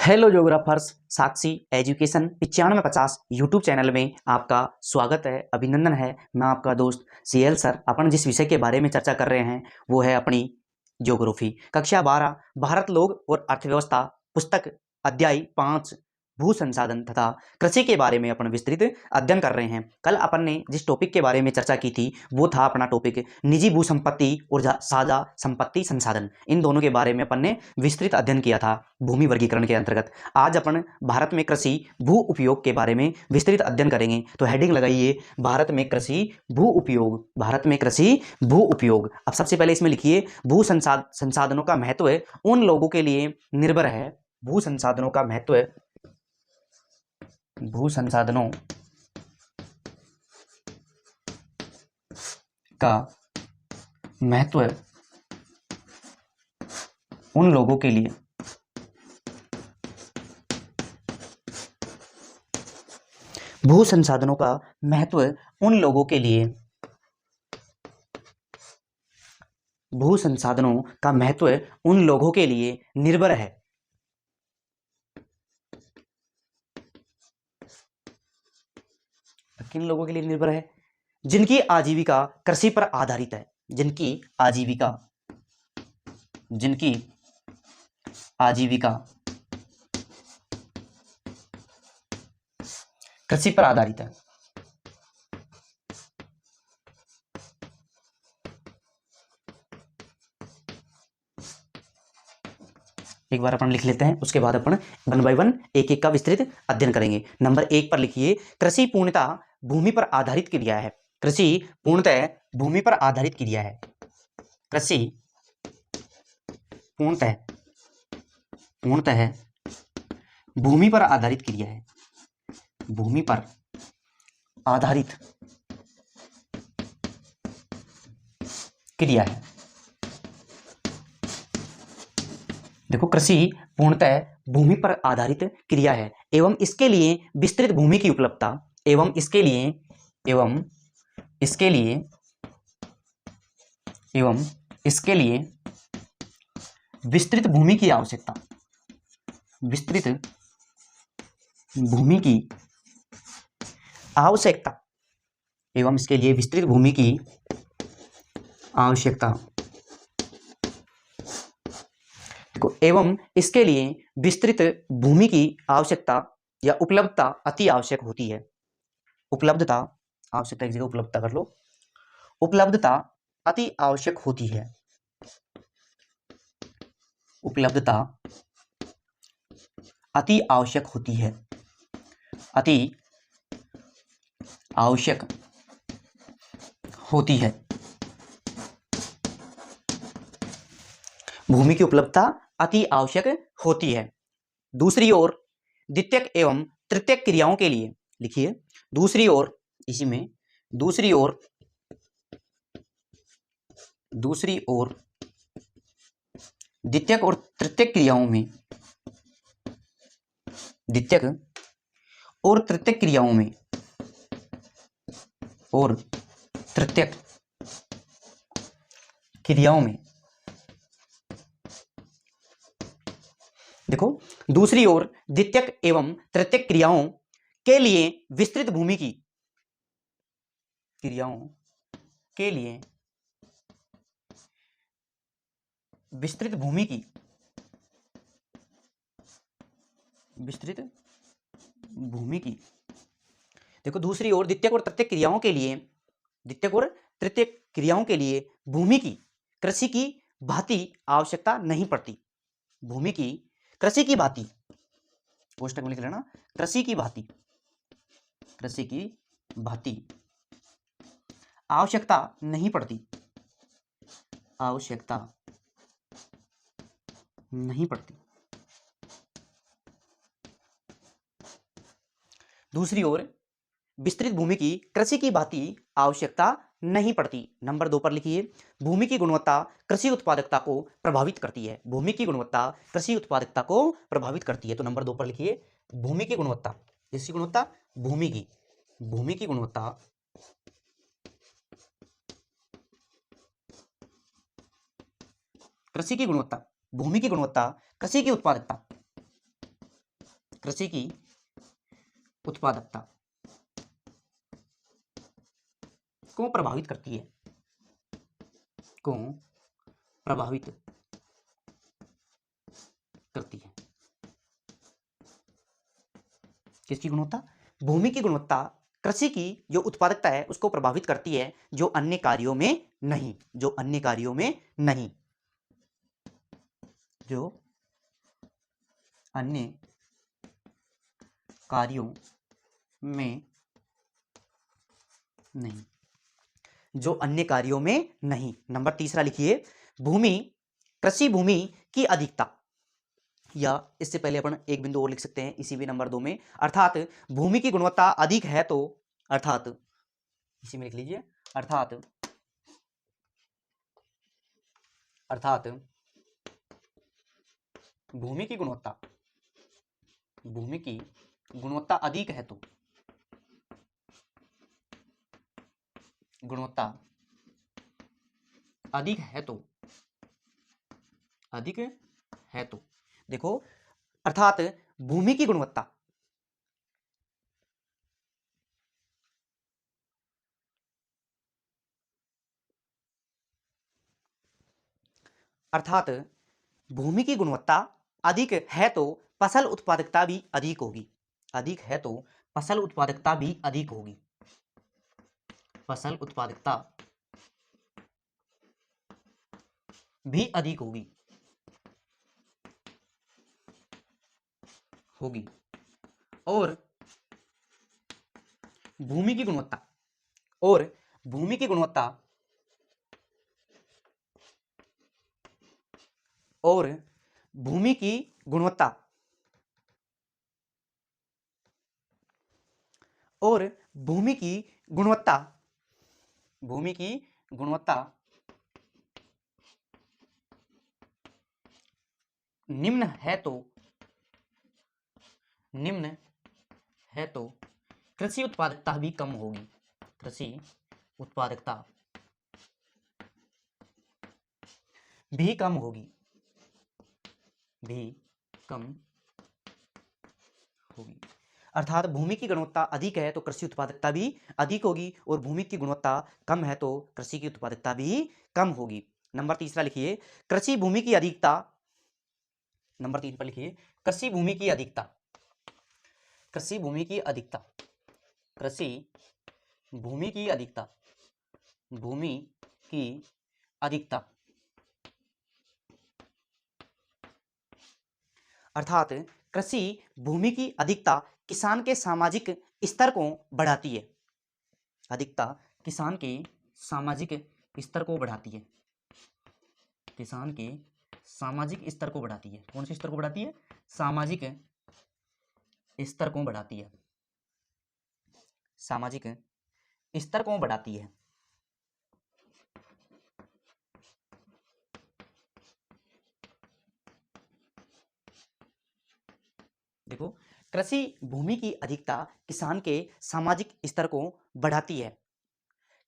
Hello geographers, साक्षी education 9550 YouTube channel में आपका स्वागत है, अभिनंदन है। मैं आपका दोस्त सीएल सर। अपन जिस विषय के बारे में चर्चा कर रहे हैं वो है अपनी ज्योग्राफी कक्षा 12 भारत लोग और अर्थव्यवस्था पुस्तक अध्याय 5 भू संसाधन तथा कृषि के बारे में अपन विस्तृत अध्ययन कर रहे हैं। कल अपन ने जिस टॉपिक के बारे में चर्चा की थी वो था अपना टॉपिक निजी भू संपत्ति और साझा संपत्ति संसाधन। इन दोनों के बारे में अपन ने विस्तृत अध्ययन किया था भूमि वर्गीकरण के अंतर्गत। आज अपन भारत में कृषि भू उपयोग के बारे में विस्तृत अध्ययन करेंगे। तो हेडिंग लगाइए, भारत में कृषि भू उपयोग। भारत में कृषि भू उपयोग। अब सबसे पहले इसमें लिखिए, भू संसाधनों का महत्व उन लोगों के लिए निर्भर है। भू संसाधनों का महत्व, भू संसाधनों का महत्व उन लोगों के लिए भू संसाधनों का महत्व उन लोगों के लिए भू संसाधनों का महत्व उन लोगों के लिए निर्भर है। किन लोगों के लिए निर्भर है? जिनकी आजीविका कृषि पर आधारित है। जिनकी आजीविका कृषि पर आधारित है। एक बार अपन लिख लेते हैं, उसके बाद अपन वन बाय वन एक एक का विस्तृत अध्ययन करेंगे। नंबर 1 पर लिखिए, कृषि पूर्णतः भूमि पर आधारित क्रिया है। कृषि पूर्णतः भूमि पर आधारित क्रिया है। कृषि पूर्णतः भूमि पर आधारित क्रिया है। भूमि पर आधारित क्रिया है। देखो, कृषि पूर्णतः भूमि पर आधारित क्रिया है एवं इसके लिए विस्तृत भूमि की उपलब्धता एवं इसके लिए विस्तृत भूमि की आवश्यकता एवं इसके लिए विस्तृत भूमि की आवश्यकता एवं इसके लिए विस्तृत भूमि की आवश्यकता या उपलब्धता अति आवश्यक होती है। उपलब्धता, आवश्यकता की जगह उपलब्धता कर लो। उपलब्धता अति आवश्यक होती है। उपलब्धता अति आवश्यक होती है। अति आवश्यक होती है। भूमि की उपलब्धता अति आवश्यक होती है। दूसरी ओर द्वितीयक एवं तृतीयक क्रियाओं के लिए लिखिए, दूसरी ओर द्वितीयक और तृतीयक क्रियाओं में देखो, दूसरी ओर द्वितीयक एवं तृतीयक क्रियाओं के लिए विस्तृत भूमि की देखो, दूसरी ओर द्वितीयक और तृतीयक क्रियाओं के लिए भूमि की कृषि की भांति आवश्यकता नहीं पड़ती। भूमि की कृषि की भांति, पोस्टक में लिख लेना, कृषि की भांति आवश्यकता नहीं पड़ती। दूसरी ओर विस्तृत भूमि की कृषि की भांति आवश्यकता नहीं पड़ती। नंबर 2 पर लिखिए, भूमि की गुणवत्ता कृषि उत्पादकता को प्रभावित करती है। भूमि की गुणवत्ता कृषि उत्पादकता को प्रभावित करती है। तो नंबर 2 पर लिखिए, भूमि की गुणवत्ता, किसकी गुणवत्ता? भूमि की गुणवत्ता कृषि की गुणवत्ता, भूमि की गुणवत्ता कृषि की उत्पादकता कृषि की उत्पादकता को प्रभावित करती है, को प्रभावित करती है। किसकी गुणवत्ता? भूमि की गुणवत्ता कृषि की जो उत्पादकता है उसको प्रभावित करती है, जो अन्य कार्यों में नहीं, जो अन्य कार्यों में नहीं, जो अन्य कार्यों में नहीं, जो अन्य कार्यों में नहीं। नंबर तीसरा लिखिए, भूमि, कृषि भूमि की अधिकता, या इससे पहले अपन एक बिंदु और लिख सकते हैं इसी भी नंबर 2 में, अर्थात भूमि की गुणवत्ता अधिक है तो, अर्थात इसी में लिख लीजिए, अर्थात भूमि की गुणवत्ता, भूमि की गुणवत्ता अधिक है तो, गुणवत्ता अधिक है तो, अधिक है तो, देखो, अर्थात भूमि की गुणवत्ता, अर्थात भूमि की गुणवत्ता अधिक है तो फसल उत्पादकता भी अधिक होगी, अधिक है तो फसल उत्पादकता भी अधिक होगी, फसल उत्पादकता भी अधिक होगी, होगी। और भूमि की गुणवत्ता, और भूमि की गुणवत्ता, और भूमि की गुणवत्ता, और भूमि की गुणवत्ता, भूमि की गुणवत्ता निम्न है तो, निम्न है तो कृषि उत्पादकता भी कम होगी, कृषि उत्पादकता भी कम होगी, भी कम होगी। अर्थात भूमि की गुणवत्ता अधिक है तो कृषि उत्पादकता भी अधिक होगी, और भूमि की गुणवत्ता कम है तो कृषि की उत्पादकता भी कम होगी। नंबर तीसरा लिखिए, कृषि भूमि की अधिकता, नंबर 3 पर लिखिए, कृषि भूमि की अधिकता, कृषि भूमि की अधिकता, कृषि भूमि की अधिकता, भूमि की अधिकता, अर्थात कृषि भूमि की अधिकता किसान के सामाजिक स्तर को बढ़ाती है, अधिकता किसान के सामाजिक स्तर को बढ़ाती है, किसान के सामाजिक स्तर को बढ़ाती है। कौन से स्तर को बढ़ाती है? सामाजिक स्तर को बढ़ाती है, सामाजिक स्तर को बढ़ाती है। देखो, कृषि भूमि की अधिकता किसान के सामाजिक स्तर को बढ़ाती है।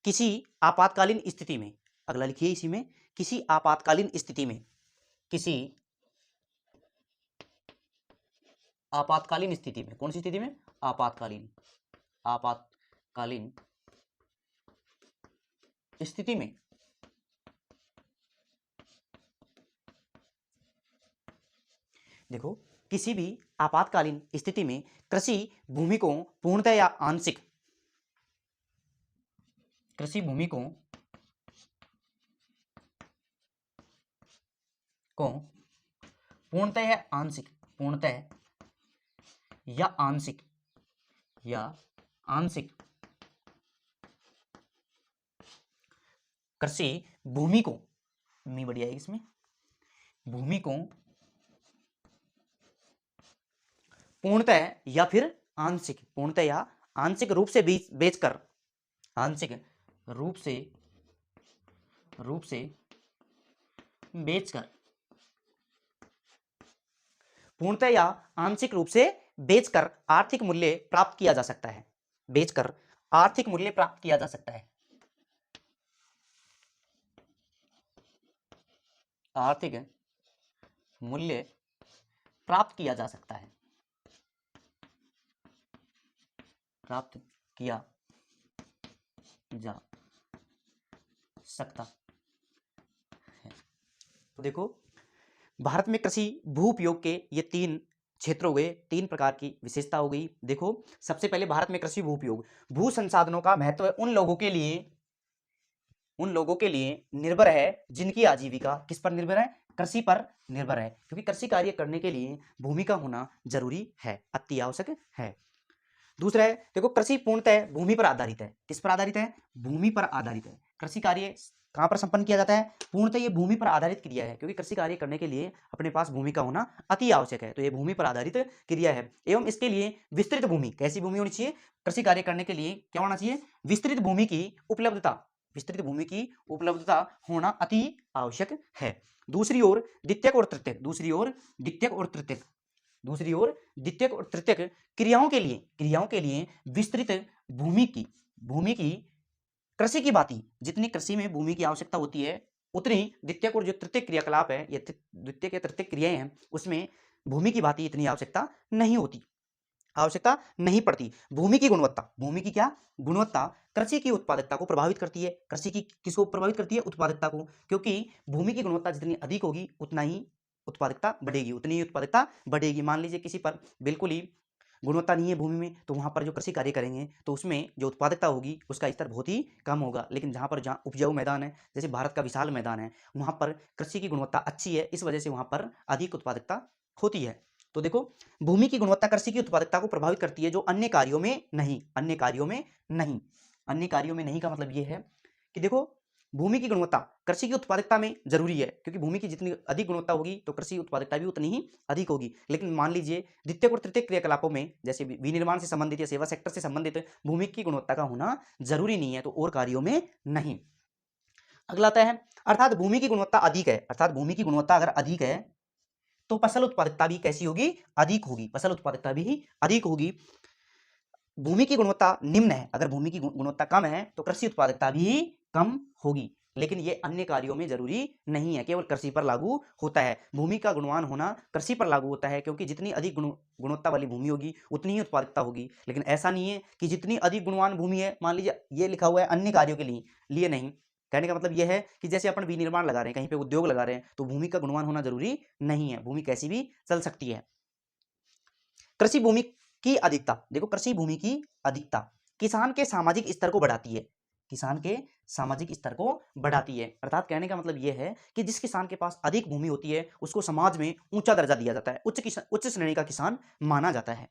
किसी आपातकालीन स्थिति में, अगला लिखिए इसी में, किसी आपातकालीन स्थिति में, किसी आपातकालीन स्थिति में, कौन सी स्थिति में? आपातकालीन, आपातकालीन स्थिति में देखो, किसी भी आपातकालीन स्थिति में कृषि भूमि को पूर्णतः या आंशिक, कृषि भूमि को पूर्णतः या आंशिक, पूर्णतः या आंशिक, या आंशिक कृषि भूमि को, मी बढ़िया है इसमें, भूमि को पूर्णतः या फिर आंशिक, पूर्णतः या आंशिक रूप से बेचकर, आंशिक रूप से बेचकर, पूर्णतः या आंशिक रूप से बेचकर आर्थिक मूल्य प्राप्त किया जा सकता है, बेचकर आर्थिक मूल्य प्राप्त किया जा सकता है, आर्थिक मूल्य प्राप्त किया जा सकता है। प्राप्त किया जा सकता है। तो देखो, भारत में कृषि भू उपयोग के ये 3 क्षेत्र हो गए, 3 प्रकार की विशेषता हो गई। देखो, सबसे पहले भारत में कृषि भू उपयोग, भू संसाधनों का महत्व उन लोगों के लिए निर्भर है जिनकी आजीविका किस पर निर्भर है, कृषि पर निर्भर है, क्योंकि कृषि कार्य करने के लिए भूमि का होना जरूरी है, अति आवश्यक है। दूसरा है, देखो, कृषि पूर्णतः भूमि पर आधारित है। किस पर आधारित है, भूमि पर आधारित है। कृषि कार्य कहां पर संपन्न किया जाता है, पूर्णतः ये भूमि पर आधारित क्रिया है, क्योंकि कृषि कार्य करने के लिए अपने पास भूमि का होना अति आवश्यक है, तो ये भूमि पर आधारित क्रिया है। एवं इसके लिए विस्तृत भूमि, कैसी भूमि होनी चाहिए, कृषि कार्य करने के लिए क्या होना चाहिए, विस्तृत भूमि की उपलब्धता, विस्तृत भूमि की उपलब्धता होना अति आवश्यक है। दूसरी ओर द्वितीयक और तृतीयक, दूसरी ओर द्वितीयक और तृतीयक क्रियाओं के लिए विस्तृत भूमि की कृषि की भांति जितनी कृषि में भूमि की आवश्यकता होती है, उतनी द्वितीयक और जो तृतीयक क्रियाकलाप है, ये द्वितीयक या तृतीयक क्रियाएं हैं, उसमें भूमि की भांति इतनी आवश्यकता नहीं पड़ती। भूमि की क्या गुणवत्ता कृषि की उत्पादकता को प्रभावित करती है। कृषि की किसको प्रभावित करती है, उत्पादकता को, क्योंकि भूमि की गुणवत्ता जितनी अधिक होगी उतना ही उत्पादकता बढ़ेगी। मान लीजिए किसी पर बिल्कुल ही गुणवत्ता नहीं है भूमि में, तो वहां पर जो कृषि कार्य करेंगे तो उसमें जो उत्पादकता होगी उसका स्तर बहुत ही कम होगा। लेकिन जहाँ उपजाऊ मैदान है, जैसे भारत का विशाल मैदान है, वहां पर कृषि की गुणवत्ता अच्छी है, इस वजह से वहां पर अधिक उत्पादकता होती है। तो देखो, भूमि की गुणवत्ता कृषि की उत्पादकता को प्रभावित करती है, जो अन्य कार्यों में नहीं का मतलब यह है कि देखो, भूमि की गुणवत्ता कृषि की उत्पादकता में जरूरी है, क्योंकि भूमि की जितनी अधिक गुणवत्ता होगी तो कृषि उत्पादकता भी उतनी ही अधिक होगी। लेकिन मान लीजिए द्वितीयक और तृतीयक क्रियाकलापों में, जैसे विनिर्माण से संबंधित या सेवा सेक्टर से संबंधित, भूमि की गुणवत्ता का होना जरूरी नहीं है, तो और कार्यों में नहीं। अगला आता है, अर्थात भूमि की गुणवत्ता अगर अधिक है तो फसल उत्पादकता भी कैसी होगी, अधिक होगी। भूमि की गुणवत्ता निम्न है, अगर भूमि की गुणवत्ता कम है तो कृषि उत्पादकता भी कम होगी। लेकिन ये अन्य कार्यों में जरूरी नहीं है, केवल कृषि पर लागू होता है। भूमि का गुणवान होना कृषि पर लागू होता है, क्योंकि जितनी अधिक गुणवत्ता वाली भूमि होगी उतनी ही उत्पादकता होगी। लेकिन ऐसा नहीं है कि जितनी अधिक गुणवान भूमि है, मान लीजिए ये लिखा हुआ है अन्य कार्यों के लिए नहीं। कहने का मतलब यह है कि जैसे अपन विनिर्माण लगा रहे हैं, कहीं पे उद्योग लगा रहे हैं, तो भूमि का गुणवान होना जरूरी नहीं है, भूमि कैसी भी चल सकती है। कृषि भूमि की अधिकता, देखो, कृषि भूमि की अधिकता किसान के सामाजिक स्तर को बढ़ाती है। अर्थात कहने का मतलब यह है कि जिस किसान के पास अधिक भूमि होती है उसको समाज में ऊंचा दर्जा दिया जाता है, उच्च श्रेणी का किसान माना जाता है।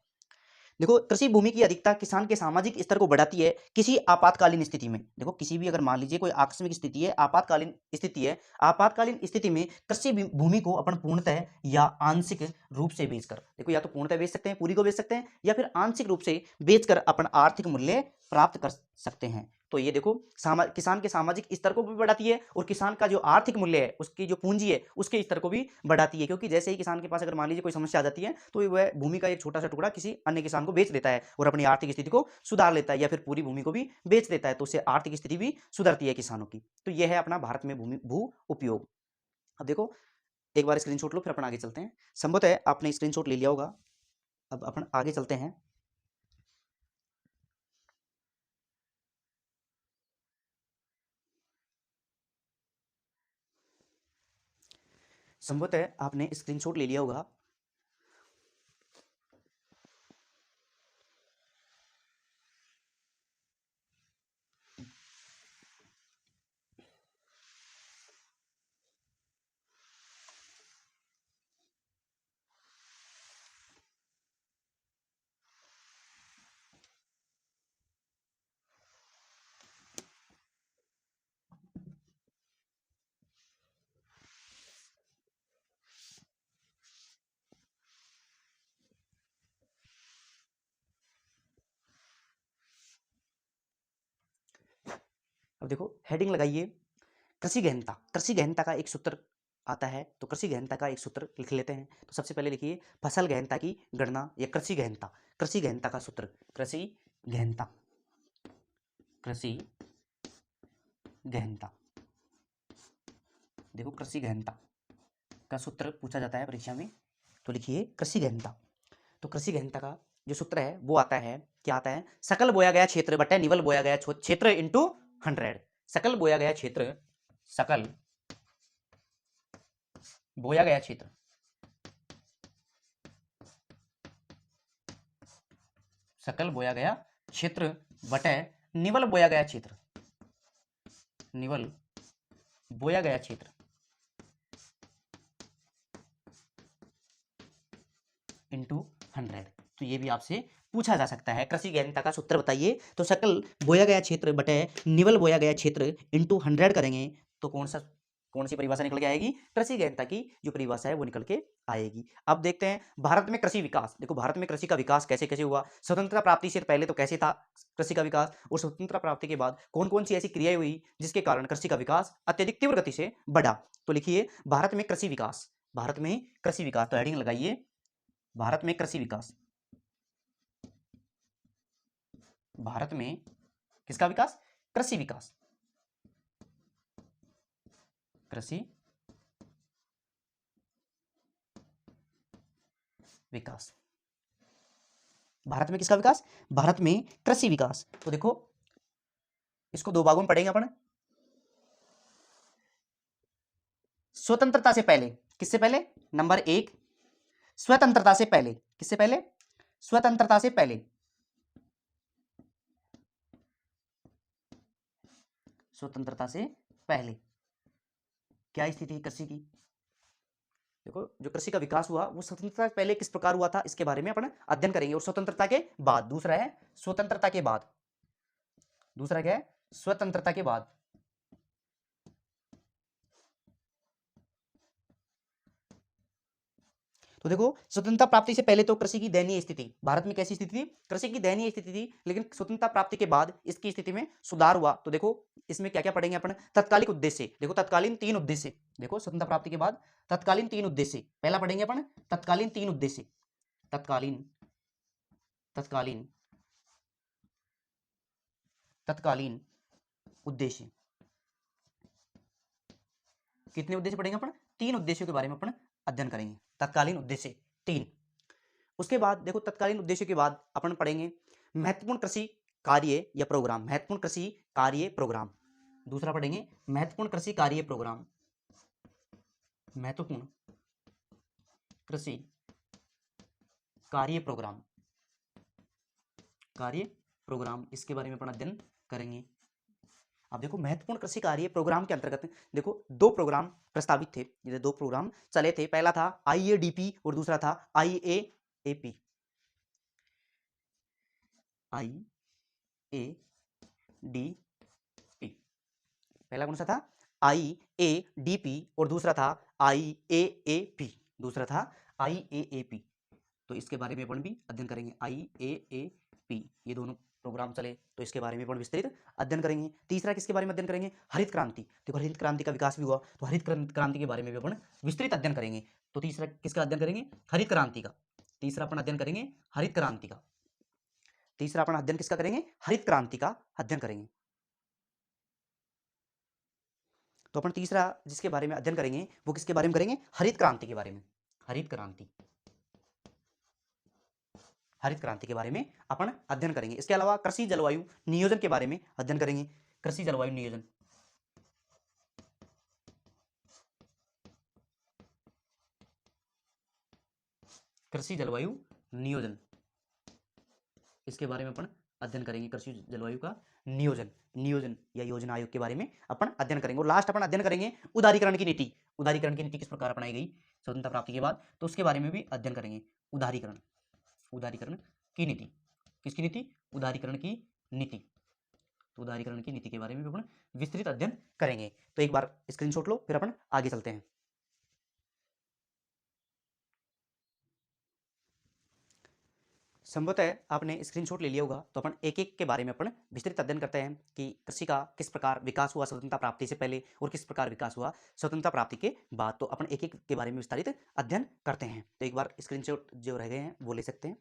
देखो, कृषि भूमि की अधिकता किसान के सामाजिक स्तर को बढ़ाती है किसी आपातकालीन स्थिति में। देखो, किसी भी, अगर मान लीजिए कोई आकस्मिक स्थिति है, आपातकालीन स्थिति में कृषि भूमि को अपन पूर्णतः या आंशिक रूप से बेचकर, देखो, या तो पूर्णतः बेच सकते हैं, पूरी को बेच सकते हैं, या फिर आंशिक रूप से बेचकर अपन आर्थिक मूल्य प्राप्त कर सकते हैं। तो ये देखो, किसान के सामाजिक स्तर को भी बढ़ाती है और किसान का जो आर्थिक मूल्य है, उसकी जो पूंजी है, उसके स्तर को भी बढ़ाती है। क्योंकि जैसे ही किसान के पास अगर मान लीजिए कोई समस्या आ जाती है, तो वह भूमि का एक छोटा सा टुकड़ा किसी अन्य किसान को बेच देता है और अपनी आर्थिक स्थिति को सुधार लेता है, या फिर पूरी भूमि को भी बेच देता है, तो उससे आर्थिक स्थिति भी सुधरती है किसानों की। तो यह है अपना भारत में भू उपयोग। अब देखो, एक बार स्क्रीनशॉट लो, फिर अपन आगे चलते हैं। संभवतः आपने स्क्रीनशॉट ले लिया होगा। अब अपन आगे चलते हैं। संभवतः आपने स्क्रीनशॉट ले लिया होगा। अब देखो, हेडिंग लगाइए, कृषि गहनता का एक सूत्र आता है, तो कृषि गहनता का एक सूत्र लिख लेते हैं। तो सबसे पहले लिखिए फसल गहनता की गणना या कृषि गहनता का सूत्र, कृषि गहनता। देखो, कृषि गहनता का सूत्र पूछा जाता है परीक्षा में, तो लिखिए कृषि गहनता। तो कृषि गहनता का जो सूत्र है वो आता है, क्या आता है, सकल बोया गया क्षेत्र बटे निवल बोया गया क्षेत्र इंटू 100। सकल बोया गया क्षेत्र, सकल बोया गया क्षेत्र, सकल बोया गया क्षेत्र बटे निवल बोया गया क्षेत्र, निवल बोया गया क्षेत्र इंटू 100। तो ये भी आपसे पूछा जा सकता है। कृषि गहनता का सूत्र बताइए, तो सकल बोया गया क्षेत्र बटे निवल बोया गया क्षेत्र इंटू 100 करेंगे तो कौन सी परिभाषा निकल के आएगी, कृषि गहनता की जो परिभाषा है वो निकल के आएगी। अब देखते हैं भारत में कृषि विकास। देखो भारत में कृषि का विकास कैसे कैसे हुआ, स्वतंत्रता प्राप्ति से पहले तो कैसे था कृषि का विकास, और स्वतंत्रता प्राप्ति के बाद कौन कौन सी ऐसी क्रियाएं हुई जिसके कारण कृषि का विकास अत्यधिक तीव्र गति से बढ़ा। तो लिखिए भारत में कृषि विकास, भारत में कृषि विकास, तो हेडिंग लगाइए भारत में कृषि विकास। भारत में किसका विकास, कृषि विकास, कृषि विकास। भारत में किसका विकास, भारत में कृषि विकास। तो देखो इसको दो भागों में पढ़ेंगे अपन। स्वतंत्रता से पहले, किससे पहले, नंबर एक स्वतंत्रता से पहले, किससे पहले, स्वतंत्रता से पहले, स्वतंत्रता से पहले क्या स्थिति है कृषि की। देखो जो कृषि का विकास हुआ वो स्वतंत्रता से पहले किस प्रकार हुआ था इसके बारे में अपन अध्ययन करेंगे, और स्वतंत्रता के बाद, दूसरा है स्वतंत्रता के बाद, दूसरा क्या है, स्वतंत्रता के बाद। तो देखो स्वतंत्रता प्राप्ति से पहले तो कृषि की दयनीय स्थिति, भारत में कैसी स्थिति थी, कृषि की दयनीय स्थिति थी, लेकिन स्वतंत्रता प्राप्ति के बाद इसकी स्थिति में सुधार हुआ। तो देखो इसमें क्या क्या पढ़ेंगे अपन, तत्कालिक उद्देश्य, देखो तत्कालीन तीन उद्देश्य, देखो स्वतंत्रता प्राप्ति के बाद तत्कालीन तीन उद्देश्य, पहला पढ़ेंगे अपन तत्कालीन तीन उद्देश्य, तत्कालीन तत्कालीन तत्कालीन उद्देश्य। कितने उद्देश्य पढ़ेंगे अपन, तीन उद्देश्यों के बारे में अपन अध्ययन करेंगे, तत्कालीन उद्देश्य तीन। उसके बाद देखो तत्कालीन उद्देश्य के बाद अपन पढ़ेंगे महत्वपूर्ण कृषि कार्य या प्रोग्राम, महत्वपूर्ण कृषि कार्य प्रोग्राम। दूसरा पढ़ेंगे महत्वपूर्ण कृषि कार्य प्रोग्राम, महत्वपूर्ण कृषि कार्य प्रोग्राम, कार्य प्रोग्राम, इसके बारे में अपन अध्ययन करेंगे। अब देखो महत्वपूर्ण कृषि कार्य प्रोग्राम के अंतर्गत देखो दो प्रोग्राम प्रस्तावित थे, ये दो प्रोग्राम चले थे, पहला था IADP और दूसरा था IAAP, IADP। पहला कौन सा था, IADP और दूसरा था IAAP, दूसरा था IAAP। तो इसके बारे में अपन भी अध्ययन करेंगे, IAAP, ये दोनों प्रोग्राम चले तो इसके बारे में अपन विस्तृत अध्ययन करेंगे। तीसरा किसके बारे में अध्ययन करेंगे, हरित क्रांति, देखो हरित क्रांति का विकास भी हुआ तो हरित क्रांति के बारे में भी अपन विस्तृत अध्ययन करेंगे। तो तीसरा किसका अध्ययन करेंगे, हरित क्रांति का, तीसरा अपन अध्ययन करेंगे हरित क्रांति का, तीसरा अपन अध्ययन किसका करेंगे, हरित क्रांति का अध्ययन करेंगे। तो अपन तीसरा जिसके बारे में अध्ययन करेंगे वो किसके बारे में करेंगे, हरित क्रांति के बारे में, हरित क्रांति, हरित क्रांति के बारे में अपन अध्ययन करेंगे। इसके अलावा कृषि जलवायु नियोजन के बारे में अध्ययन करेंगे, कृषि जलवायु नियोजन, कृषि जलवायु नियोजन, इसके बारे में अपन अध्ययन करेंगे, कृषि जलवायु का नियोजन, नियोजन या योजना आयोग के बारे में अपन अध्ययन करेंगे। और लास्ट अपन अध्ययन करेंगे उदारीकरण की नीति, उदारीकरण की नीति किस प्रकार अपनाई गई स्वतंत्रता प्राप्ति के बाद, तो उसके बारे में भी अध्ययन करेंगे। उदारीकरण, उदारीकरण की नीति, किसकी नीति, उदारीकरण की नीति, तो उदारीकरण की नीति के बारे में भी अपन विस्तृत अध्ययन करेंगे। तो एक बार स्क्रीनशॉट लो फिर अपन आगे चलते हैं। संभवतः आपने स्क्रीनशॉट ले लिया होगा, तो अपन एक एक के बारे में अपन विस्तृत अध्ययन करते हैं कि कृषि का किस प्रकार विकास हुआ स्वतंत्रता प्राप्ति से पहले और किस प्रकार विकास हुआ स्वतंत्रता प्राप्ति के बाद। तो अपन एक एक के बारे में विस्तारित अध्ययन करते हैं। तो एक बार स्क्रीनशॉट जो रह गए हैं वो ले सकते हैं।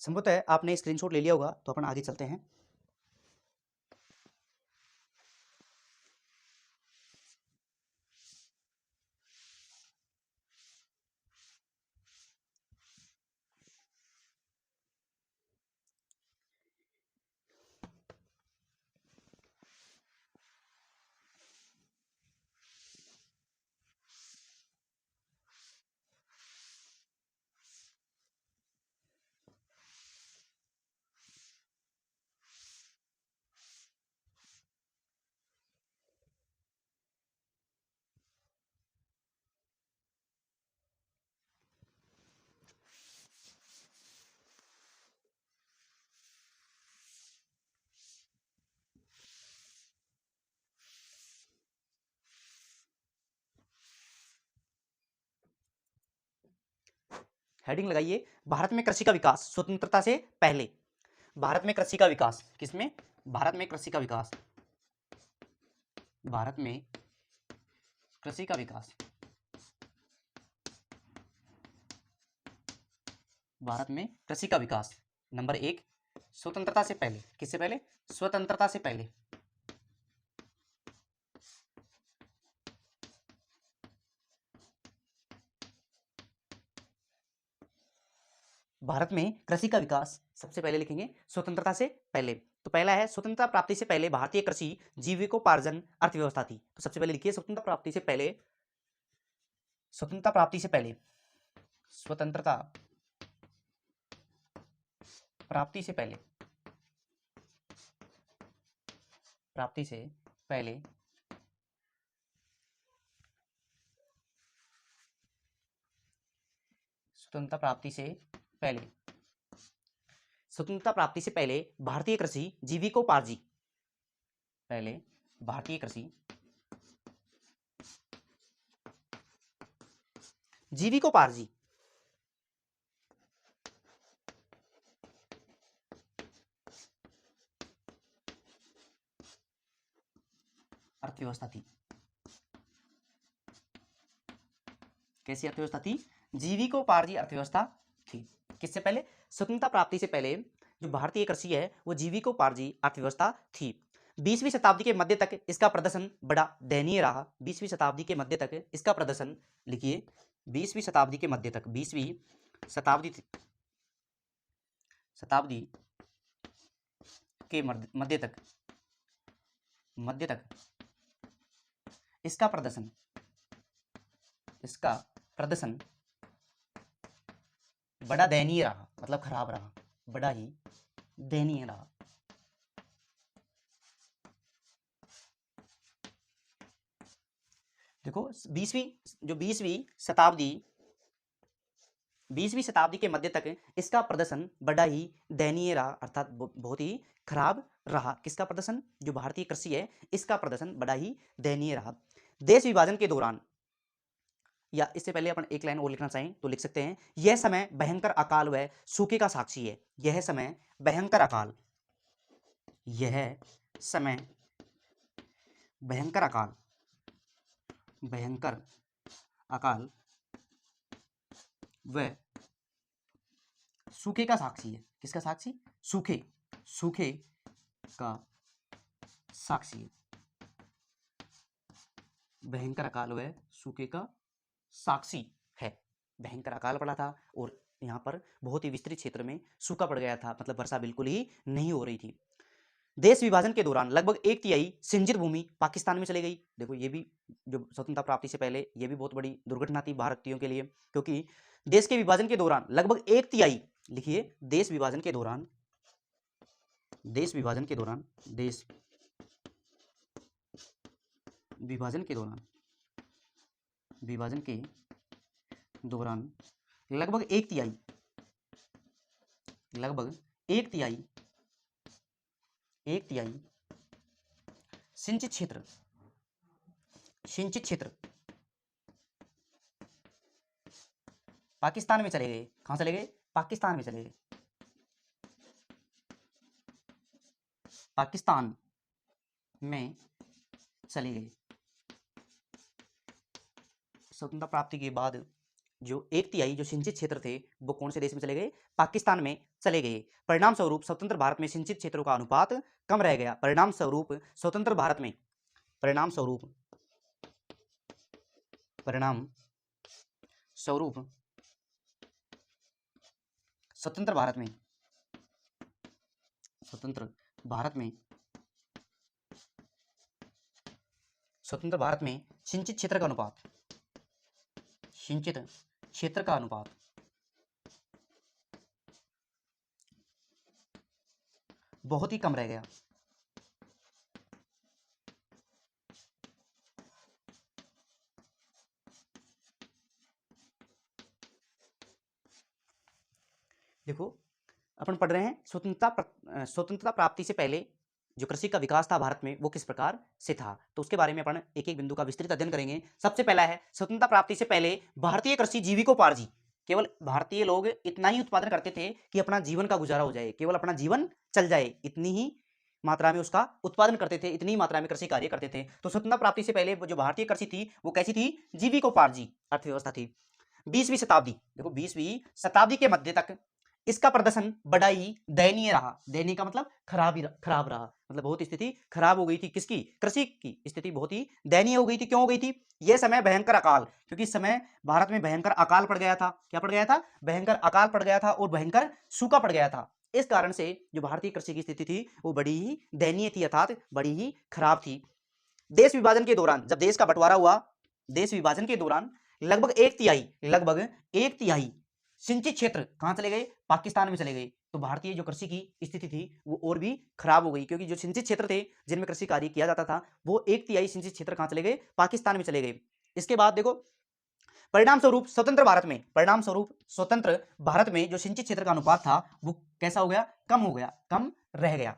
संभवतः आपने स्क्रीनशॉट ले लिया होगा, तो अपन आगे चलते हैं। हेडिंग लगाइए, भारत में कृषि का विकास स्वतंत्रता से पहले। भारत में कृषि का विकास, किसमें? भारत में कृषि का विकास, भारत में कृषि का विकास, भारत में कृषि का विकास। नंबर 1, स्वतंत्रता से पहले। किससे पहले? स्वतंत्रता से पहले। भारत में कृषि का विकास सबसे पहले लिखेंगे स्वतंत्रता से पहले। तो पहला है स्वतंत्रता प्राप्ति से पहले भारतीय कृषि जीविकोपार्जन अर्थव्यवस्था थी। तो सबसे पहले लिखिए स्वतंत्रता प्राप्ति से पहले, स्वतंत्रता प्राप्ति से पहले, स्वतंत्रता प्राप्ति से पहले, प्राप्ति से पहले स्वतंत्रता प्राप्ति से पहले, स्वतंत्रता प्राप्ति से पहले भारतीय कृषि जीविकोपार्जी, पहले भारतीय कृषि जीविकोपार्जी अर्थव्यवस्था थी। कैसी अर्थव्यवस्था थी? जीविकोपार्जी अर्थव्यवस्था थी। किससे पहले? स्वतंत्रता प्राप्ति से पहले जो भारतीय कृषि है वो जीविकोपार्जी अर्थव्यवस्था थी। 20वीं शताब्दी के मध्य तक इसका प्रदर्शन बड़ा दयनीय रहा। 20वीं शताब्दी के मध्य तक इसका प्रदर्शन, लिखिए 20वीं शताब्दी के मध्य तक, 20वीं शताब्दी के मध्य तक इसका प्रदर्शन बड़ा दयनीय रहा, मतलब खराब रहा, बड़ा ही दयनीय रहा। देखो 20वीं शताब्दी के मध्य तक इसका प्रदर्शन बड़ा ही दयनीय रहा, अर्थात बहुत ही खराब रहा। किसका प्रदर्शन? जो भारतीय कृषि है इसका प्रदर्शन बड़ा ही दयनीय रहा। देश विभाजन के दौरान, या इससे पहले अपन एक लाइन और लिखना चाहें तो लिख सकते हैं, यह समय भयंकर अकाल व सूखे का साक्षी है। यह समय भयंकर अकाल, यह समय भयंकर अकाल, भयंकर अकाल व सूखे का साक्षी है। किसका साक्षी? सूखे का साक्षी है। भयंकर अकाल व सूखे का साक्षी है। भयंकर अकाल पड़ा था और यहाँ पर बहुत ही विस्तृत क्षेत्र में सूखा पड़ गया था, मतलब वर्षा बिल्कुल ही नहीं हो रही थी। देश विभाजन के दौरान लगभग 1/3 सिंचित भूमि पाकिस्तान में चली गई। देखो ये भी, जो स्वतंत्रता प्राप्ति से पहले, ये भी बहुत बड़ी दुर्घटना थी भारतीयों के लिए, क्योंकि देश के विभाजन के दौरान लगभग 1/3, लिखिए देश विभाजन के दौरान लगभग एक तिहाई सिंचित क्षेत्र पाकिस्तान में चले गए। कहां चले गए? पाकिस्तान में चले गए। पाकिस्तान में चले गए। स्वतंत्रता प्राप्ति के बाद जो 1/3 जो सिंचित क्षेत्र थे वो कौन से देश में चले गए? पाकिस्तान में चले गए। परिणाम स्वरूप स्वतंत्र भारत में सिंचित क्षेत्रों का अनुपात कम रह गया। परिणाम स्वरूप स्वतंत्र भारत में स्वतंत्र भारत में सिंचित क्षेत्र का अनुपात बहुत ही कम रह गया। देखो अपन पढ़ रहे हैं स्वतंत्रता प्राप्ति से पहले जो कृषि का विकास था भारत में वो किस प्रकार से था, तो उसके बारे में अपन एक एक बिंदु का विस्तृत अध्ययन करेंगे। सबसे पहला है स्वतंत्रता प्राप्ति से पहले भारतीय कृषि जीविकोपार्जी। केवल भारतीय लोग इतना ही उत्पादन करते थे कि अपना जीवन का गुजारा हो जाए, केवल अपना जीवन चल जाए, इतनी ही मात्रा में उसका उत्पादन करते थे, इतनी मात्रा में कृषि कार्य करते थे। तो स्वतंत्रता प्राप्ति से पहले जो भारतीय कृषि थी वो कैसी थी? जीविकोपार्जी अर्थव्यवस्था थी। 20वीं शताब्दी, देखो 20वीं शताब्दी के मध्य तक इसका प्रदर्शन बड़ा ही दयनीय रहा। दयनीय का मतलब खराब रहा, मतलब बहुत स्थिति खराब हो गई थी। किसकी? कृषि की स्थिति बहुत ही दयनीय हो गई थी। क्यों हो गई थी? यह समय भयंकर अकाल, क्योंकि इस समय भारत में भयंकर अकाल पड़ गया था। क्या पड़ गया था? भयंकर अकाल पड़ गया था और भयंकर सूखा पड़ गया था। इस कारण से जो भारतीय कृषि की स्थिति थी वो बड़ी ही दयनीय थी, अर्थात बड़ी ही खराब थी। देश विभाजन के दौरान, जब देश का बंटवारा हुआ, देश विभाजन के दौरान लगभग एक तिहाई सिंचित क्षेत्र कहां चले गए? पाकिस्तान में चले गए। तो भारतीय जो कृषि की स्थिति थी वो और भी खराब हो गई, क्योंकि जो सिंचित क्षेत्र थे जिनमें कृषि कार्य किया जाता था वो एक तिहाई सिंचित क्षेत्र कहां चले गए? पाकिस्तान में चले गए। इसके बाद देखो परिणाम स्वरूप स्वतंत्र भारत में जो सिंचित क्षेत्र का अनुपात था वो कैसा हो गया? कम हो गया, कम रह गया।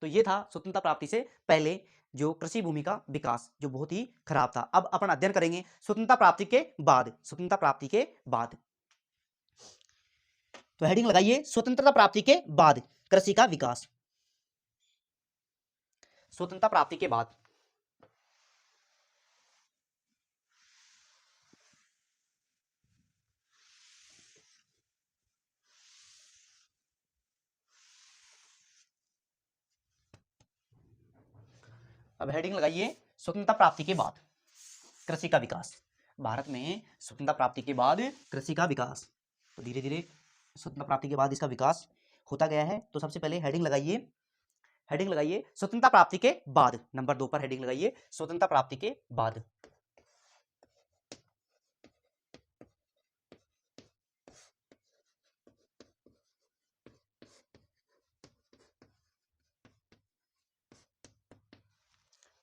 तो ये था स्वतंत्रता प्राप्ति से पहले जो कृषि भूमि का विकास, जो बहुत ही खराब था। अब अपन अध्ययन करेंगे स्वतंत्रता प्राप्ति के बाद। स्वतंत्रता प्राप्ति के बाद तो हेडिंग लगाइए स्वतंत्रता प्राप्ति के बाद कृषि का विकास। स्वतंत्रता प्राप्ति के बाद अब हेडिंग लगाइए स्वतंत्रता प्राप्ति के बाद कृषि का विकास। भारत में स्वतंत्रता प्राप्ति के बाद कृषि का विकास, तो धीरे धीरे स्वतंत्रता प्राप्ति के बाद इसका विकास होता गया है। तो सबसे पहले हेडिंग लगाइए स्वतंत्रता प्राप्ति के बाद। नंबर 2 पर हेडिंग लगाइए स्वतंत्रता प्राप्ति के बाद।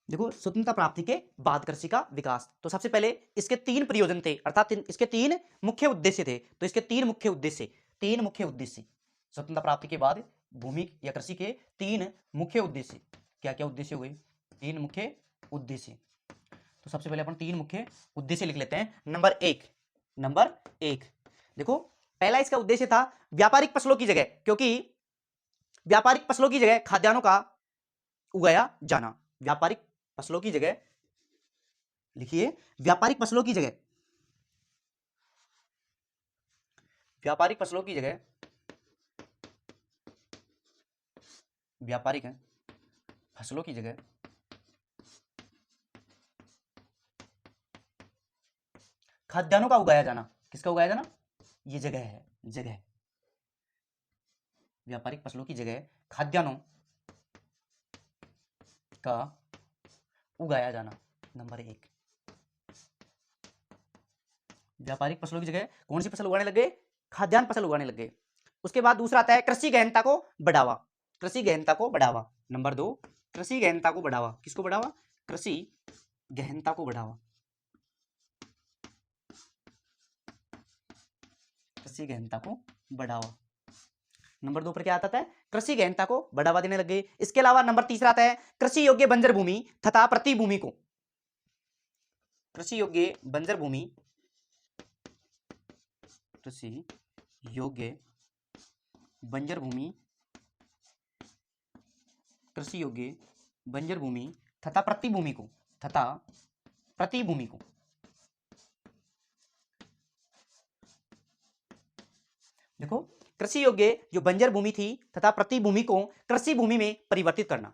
देखो स्वतंत्रता प्राप्ति के बाद कृषि का विकास, तो सबसे पहले इसके 3 प्रयोजन थे, अर्थात इसके 3 मुख्य उद्देश्य थे। तो इसके 3 मुख्य उद्देश्य स्वतंत्रता प्राप्ति के बाद भूमि या कृषि के 3 मुख्य उद्देश्य। क्या क्या उद्देश्य हुए? 3 मुख्य उद्देश्य। तो सबसे पहले अपन 3 मुख्य उद्देश्य लिख लेते हैं। नंबर एक देखो पहला इसका उद्देश्य था व्यापारिक फसलों की जगह, क्योंकि व्यापारिक फसलों की जगह खाद्यान्नों का उगाया जाना। व्यापारिक फसलों की जगह लिखिए, व्यापारिक फसलों की जगह व्यापारिक फसलों की जगह व्यापारिक है फसलों की जगह खाद्यान्नों का उगाया जाना। किसका उगाया जाना? ये जगह व्यापारिक फसलों की जगह खाद्यान्नों का उगाया जाना। नंबर 1, व्यापारिक फसलों की जगह कौन सी फसल उगाने लग गए? खाद्यान्न फसल उगाने लग गए। उसके बाद दूसरा आता है कृषि गहनता को बढ़ावा। नंबर 2, कृषि गहनता को बढ़ावा। किसको बढ़ावा? कृषि गहनता को बढ़ावा। कृषि गहनता को बढ़ावा। नंबर 2 पर क्या आता है? कृषि गहनता को बढ़ावा देने लग गए। इसके अलावा नंबर 3 आता है कृषि योग्य बंजर भूमि तथा प्रतिभूमि को कृषि योग्य बंजर भूमि तथा प्रतिभूमि को देखो कृषि योग्य जो बंजर भूमि थी तथा प्रतिभूमि को कृषि भूमि में परिवर्तित करना।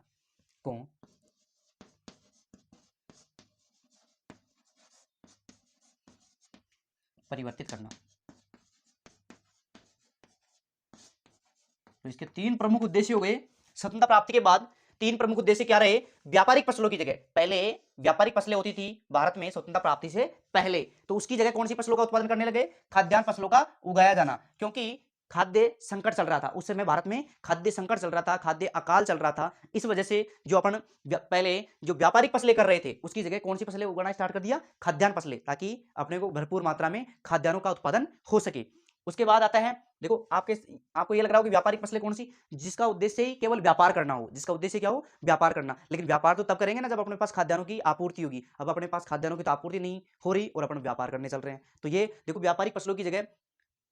तो इसके 3 प्रमुख उद्देश्य हो गए स्वतंत्रता प्राप्ति के बाद। 3 प्रमुख उद्देश्य क्या रहे? व्यापारिक फसलों की जगह, पहले व्यापारिक फसलें होती थी भारत में स्वतंत्रता प्राप्ति से पहले, तो उसकी जगह कौन सी फसलों का उत्पादन करने लगे? खाद्यान्न फसलों का उगाया जाना, क्योंकि खाद्य संकट चल रहा था उस समय भारत में, खाद्य संकट चल रहा था, खाद्य अकाल चल रहा था। इस वजह से जो अपन पहले जो व्यापारिक फसलें कर रहे थे उसकी जगह कौन सी फसलें उगाना स्टार्ट कर दिया? खाद्यान्न फसलें, ताकि अपने को भरपूर मात्रा में खाद्यान्नों का उत्पादन हो सके। उसके बाद आता है, देखो आपको ये लग रहा हो कि व्यापारिक फसलें कौन सी, जिसका उद्देश्य ही केवल व्यापार करना हो, जिसका उद्देश्य क्या हो, व्यापार करना। लेकिन व्यापार तो तब करेंगे ना जब अपने पास खाद्यान्नों की आपूर्ति होगी। अब अपने पास खाद्यान्नों की तो आपूर्ति नहीं हो रही और अपन व्यापार करने चल रहे हैं, तो ये देखो व्यापारिक फसलों की जगह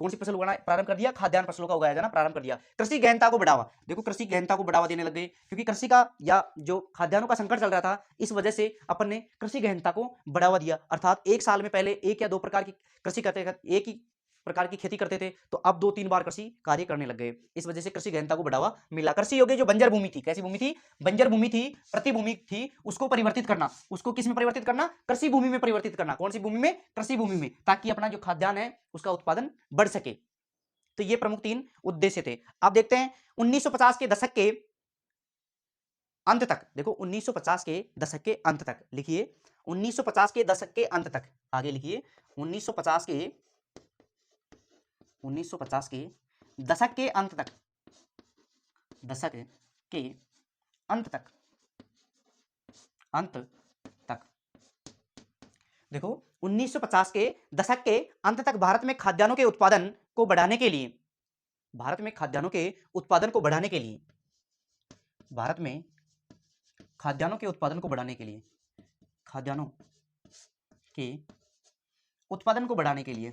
कौन सी फसल उगाना प्रारंभ कर दिया, खाद्यान्न फसलों का उगाया जाना प्रारंभ कर दिया। कृषि गहनता को बढ़ावा, देखो कृषि गहनता को बढ़ावा देने लग गए, क्योंकि कृषि का या जो खाद्यान्नों का संकट चल रहा था, इस वजह से अपन ने कृषि गहनता को बढ़ावा दिया। अर्थात एक साल में पहले एक या दो प्रकार की कृषि करते, एक ही प्रकार की खेती करते थे, तो अब 2-3 बार कृषि कार्य करने लग गए। इस वजह से कृषि गहनता को बढ़ावा मिला। कृषि योग्य जो बंजर भूमि थी, कैसी भूमि थी, बंजर भूमि थी, प्रतिभूमि थी, उसको परिवर्तित करना, उसको किस में परिवर्तित करना, कृषि भूमि में परिवर्तित करना। कौन सी भूमि में, कृषि भूमि में, ताकि अपना जो खाद्यान्न है उसका उत्पादन बढ़ सके। तो ये प्रमुख 3 उद्देश्य थे। अब देखते हैं 1950 के दशक के अंत तक, देखो 1950 के दशक के अंत तक लिखिए, 1950 के दशक के अंत तक, आगे लिखिए 1950 के दशक के अंत तक, दशक के अंत तक, अंत तक। देखो 1950 के दशक के अंत तक भारत में खाद्यान्नों के उत्पादन को बढ़ाने के लिए, भारत में खाद्यान्नों के उत्पादन को बढ़ाने के लिए, भारत में खाद्यान्नों के उत्पादन को बढ़ाने के लिए, खाद्यान्नों के उत्पादन को बढ़ाने के लिए,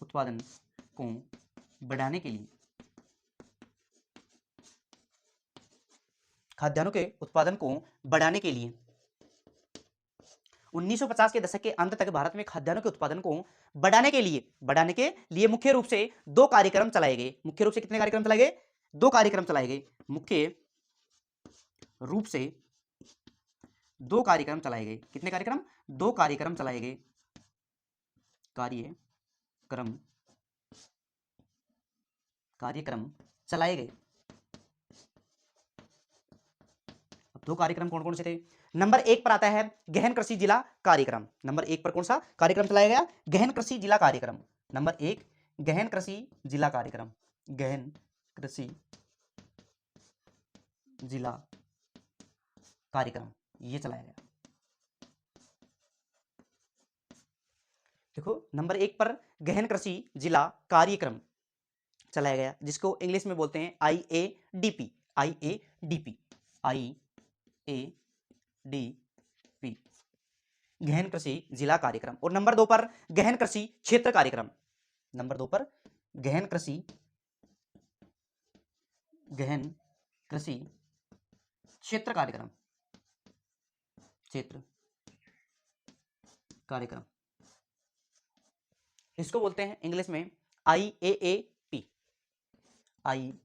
उत्पादन को बढ़ाने के लिए, खाद्यान्नों के उत्पादन को बढ़ाने के लिए 1950 के दशक के अंत तक भारत में खाद्यान्नों के उत्पादन को बढ़ाने के लिए मुख्य रूप से 2 कार्यक्रम चलाए गए। मुख्य रूप से कितने कार्यक्रम चलाए गए, 2 कार्यक्रम चलाए गए। मुख्य रूप से 2 कार्यक्रम चलाए गए। कितने कार्यक्रम, 2 कार्यक्रम चलाए गए, कार्यक्रम चलाए गए। अब 2 कार्यक्रम कौन कौन से थे, नंबर 1 पर आता है गहन कृषि जिला कार्यक्रम। नंबर 1 पर कौन सा कार्यक्रम चलाया गया, गहन कृषि जिला कार्यक्रम। नंबर 1 गहन कृषि जिला कार्यक्रम, गहन कृषि जिला कार्यक्रम, ये चलाया गया। देखो नंबर 1 पर गहन कृषि जिला कार्यक्रम चलाया गया, जिसको इंग्लिश में बोलते हैं IADP, IADP, IADP, गहन कृषि जिला कार्यक्रम। और नंबर 2 पर गहन कृषि क्षेत्र कार्यक्रम, नंबर 2 पर गहन कृषि क्षेत्र कार्यक्रम, क्षेत्र कार्यक्रम, इसको बोलते हैं इंग्लिश में IAAP, IAAP।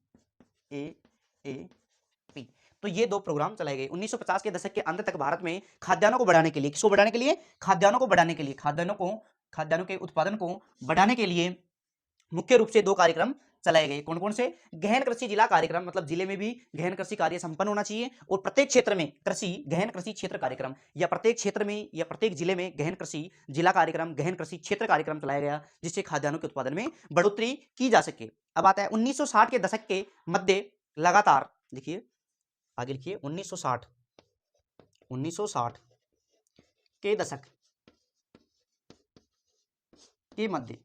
तो ये 2 प्रोग्राम चलाए गए 1950 के दशक के अंत तक भारत में खाद्यान्नों को बढ़ाने के लिए। किसको बढ़ाने के लिए, खाद्यान्नों को बढ़ाने के लिए, खाद्यान्नों के उत्पादन को बढ़ाने के लिए मुख्य रूप से 2 कार्यक्रम चलाए गए। कौन कौन से, गहन कृषि जिला कार्यक्रम, मतलब जिले में भी गहन कृषि कार्य संपन्न होना चाहिए, और प्रत्येक क्षेत्र में गहन कृषि क्षेत्र कार्यक्रम, या प्रत्येक क्षेत्र में या प्रत्येक जिले में गहन कृषि जिला कार्यक्रम, गहन कृषि क्षेत्र कार्यक्रम चलाया गया, जिससे खाद्यान्नों के उत्पादन में बढ़ोतरी की जा सके। अब आता है 1960 के दशक के मध्य लगातार, लिखिए आगे लिखिए 1960 के दशक के मध्य,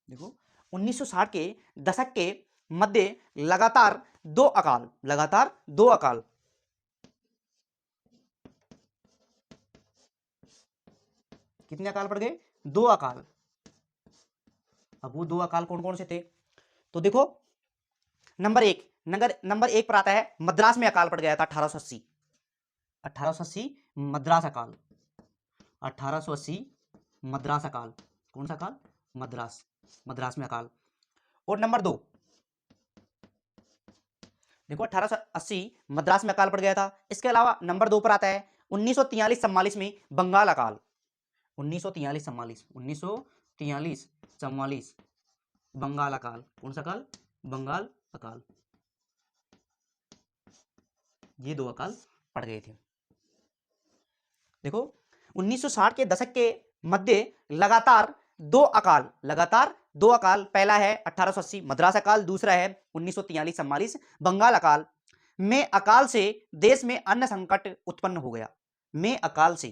देखो 1960 के दशक के मध्य लगातार 2 अकाल, कितने अकाल पड़ गए, 2 अकाल। अब वो 2 अकाल कौन कौन से थे, तो देखो नंबर 1 पर आता है मद्रास में अकाल पड़ गया था 1880 मद्रास अकाल, 1880 मद्रास अकाल। कौन सा अकाल, मद्रास में अकाल। और नंबर 2 देखो 1880 मद्रास में अकाल पड़ गया था। इसके अलावा नंबर 2 पर आता है 1943-44 में बंगाल अकाल, 1943-44 बंगाल अकाल। कौन सा अकाल, बंगाल अकाल। ये 2 अकाल पड़ गए थे। देखो 1960 के दशक के मध्य लगातार 2 अकाल, पहला है 1880 मद्रास अकाल, दूसरा है 1943-44 बंगाल अकाल में अकाल से देश में अन्न संकट उत्पन्न हो गया। में अकाल से,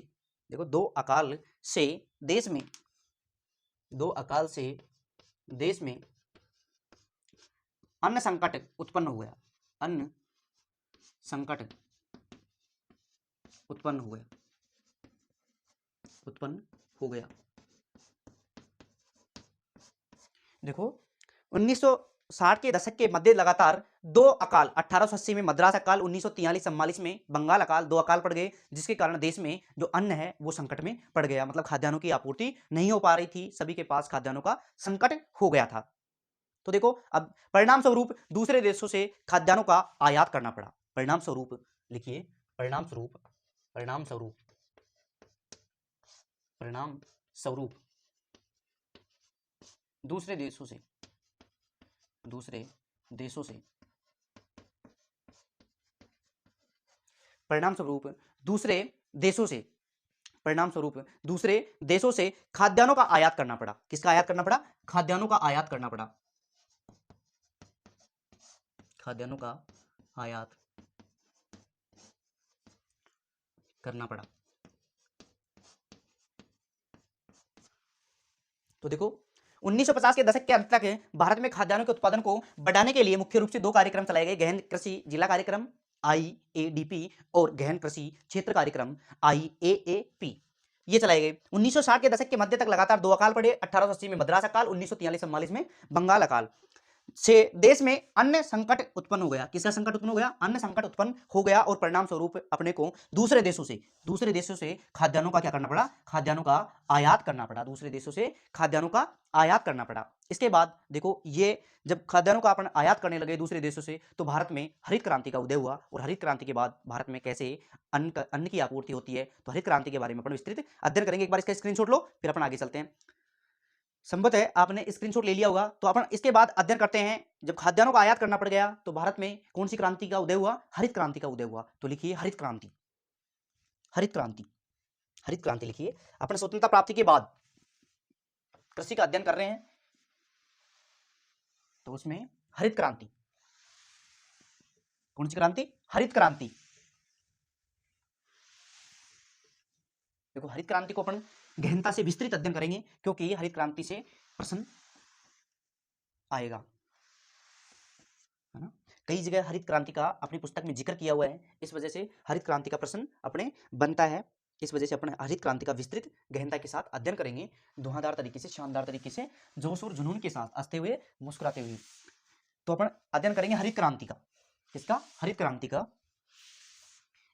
देखो 2 अकाल से देश में दो अकाल से देश में अन्न संकट उत्पन्न हो गया, अन्न संकट उत्पन्न हो गया। देखो 1960 के दशक के मध्य लगातार दो अकाल, 1880 में मद्रास अकाल, 1943-44 में बंगाल अकाल, दो अकाल पड़ गए, जिसके कारण देश में जो अन्न है वो संकट में पड़ गया। मतलब खाद्यान्नों की आपूर्ति नहीं हो पा रही थी, सभी के पास खाद्यान्नों का संकट हो गया था। तो देखो अब परिणाम स्वरूप दूसरे देशों से खाद्यान्नों का आयात करना पड़ा। परिणाम स्वरूप लिखिए, परिणाम स्वरूप दूसरे देशों से दूसरे देशों से खाद्यान्नों का आयात करना पड़ा। किसका आयात करना पड़ा? खाद्यान्नों का आयात करना पड़ा। खाद्यान्नों का आयात करना पड़ा। तो देखो 1950 के दशक के अंत तक भारत में खाद्यान्नों के उत्पादन को बढ़ाने के लिए मुख्य रूप से दो कार्यक्रम चलाए गए, गहन कृषि जिला कार्यक्रम IADP और गहन कृषि क्षेत्र कार्यक्रम IAAP, ये चलाए गए। 1960 के दशक के मध्य तक लगातार दो अकाल पड़े, 1880 में मद्रास अकाल, 1943-44 में बंगाल अकाल से देश में अन्न संकट उत्पन्न हो गया। किसका संकट उत्पन्न हो गया? अन्न संकट उत्पन्न हो गया और परिणाम स्वरूप अपने को दूसरे देशों से खाद्यान्नों का क्या करना पड़ा? खाद्यान्नों का आयात करना पड़ा। दूसरे देशों से खाद्यान्नों का आयात करना पड़ा। इसके बाद देखो ये जब खाद्यान्नों का अपन आयात करने लगे दूसरे देशों से, तो भारत में हरित क्रांति का उदय हुआ और हरित क्रांति के बाद भारत में कैसे अन्न की आपूर्ति होती है, तो हरित क्रांति के बारे में अपन विस्तृत अध्ययन करेंगे। एक बार इसका स्क्रीनशॉट लो, फिर अपन आगे चलते हैं। संभवत है आपने स्क्रीनशॉट ले लिया होगा। तो अपन इसके बाद अध्ययन करते हैं, जब खाद्यान्नों का आयात करना पड़ गया तो भारत में कौन सी क्रांति का उदय हुआ? हरित क्रांति का उदय हुआ। तो लिखिए हरित क्रांति, हरित क्रांति, हरित क्रांति लिखिए। अपन स्वतंत्रता प्राप्ति के बाद कृषि का अध्ययन कर रहे हैं, तो उसमें हरित क्रांति, कौन सी क्रांति? हरित क्रांति। देखो हरित क्रांति को अपन गहनता से विस्तृत अध्ययन करेंगे, क्योंकि हरित क्रांति से प्रश्न आएगा, है ना। कई जगह हरित क्रांति का अपनी पुस्तक में जिक्र किया हुआ है, इस वजह से हरित क्रांति का प्रश्न अपने बनता है। इस वजह से अपन हरित क्रांति का विस्तृत गहनता के साथ अध्ययन करेंगे, धुआंधार तरीके से, शानदार तरीके से, जोश और जुनून के साथ, हंसते हुए, मुस्कुराते हुए। तो अपन अध्ययन करेंगे हरित क्रांति का। किसका? हरित क्रांति का।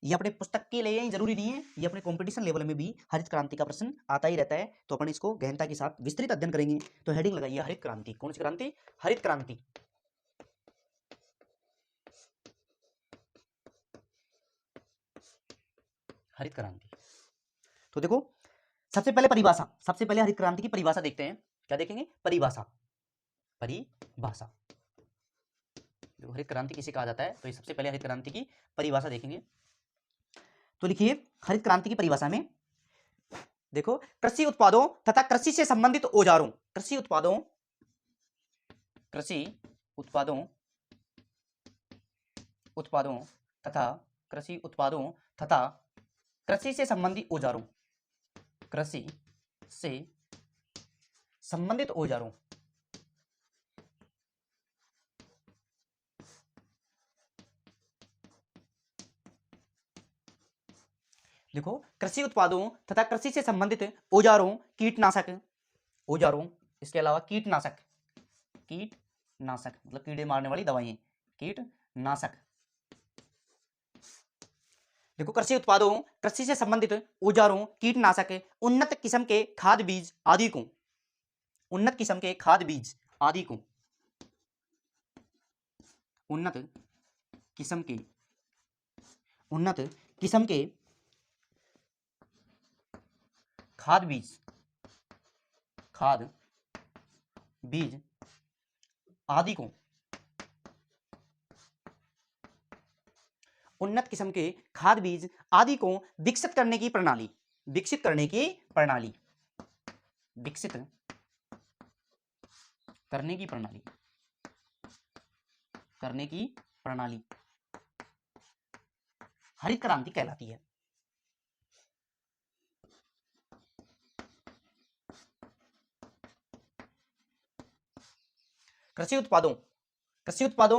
ये अपने पुस्तक के लिए ही जरूरी नहीं है, ये अपने कंपटीशन लेवल में भी हरित क्रांति का प्रश्न आता ही रहता है। तो अपन इसको गहनता के साथ विस्तृत अध्ययन करेंगे। तो हेडिंग लगाइए हरित क्रांति। कौन सी क्रांति? हरित क्रांति। हरित क्रांति। तो देखो सबसे पहले परिभाषा, सबसे पहले हरित क्रांति की परिभाषा देखते हैं। क्या देखेंगे? परिभाषा, परिभाषा। देखो हरित क्रांति किसे कहा जाता है, तो ये सबसे पहले हरित क्रांति की परिभाषा देखेंगे। तो लिखिए हरित क्रांति की परिभाषा में देखो, कृषि उत्पादों तथा कृषि से संबंधित औजारों, कृषि उत्पादों तथा कृषि उत्पादों तथा कृषि से संबंधित औजारों, कृषि से संबंधित औजारों, देखो कृषि उत्पादों तथा कृषि से संबंधित औजारों, कीटनाशक, औजारों, इसके अलावा कीटनाशक, कीटनाशक मतलब कीड़े मारने वाली दवाएं, कीटनाशक। देखो कृषि उत्पादों, कृषि से संबंधित औजारों, कीटनाशक, उन्नत किस्म के खाद बीज आदि को, उन्नत किस्म के खाद बीज आदि को, उन्नत किस्म के खाद बीज आदि को, उन्नत किस्म के खाद बीज आदि को विकसित करने की प्रणाली, विकसित करने की प्रणाली, विकसित करने की प्रणाली, करने की प्रणाली हरित क्रांति कहलाती है। कृषि उत्पादों,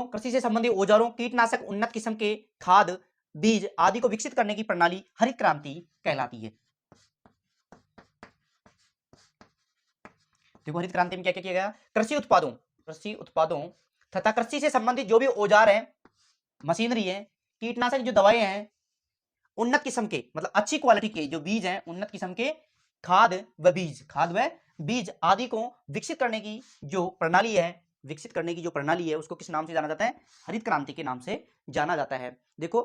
कृषि से संबंधित औजारों, कीटनाशक, उन्नत किस्म के खाद, बीज आदि को विकसित करने की प्रणाली हरित क्रांति कहलाती है। देखो हरित क्रांति में क्या क्या किया गया? कृषि उत्पादों तथा कृषि से संबंधित जो भी औजार हैं, मशीनरी है, कीटनाशक जो दवाएं हैं, उन्नत किस्म के मतलब अच्छी क्वालिटी के जो बीज हैं, उन्नत किस्म के खाद व बीज आदि को विकसित करने की जो प्रणाली है उसको किस नाम से जाना जाता है? हरित क्रांति के नाम से जाना जाता है। देखो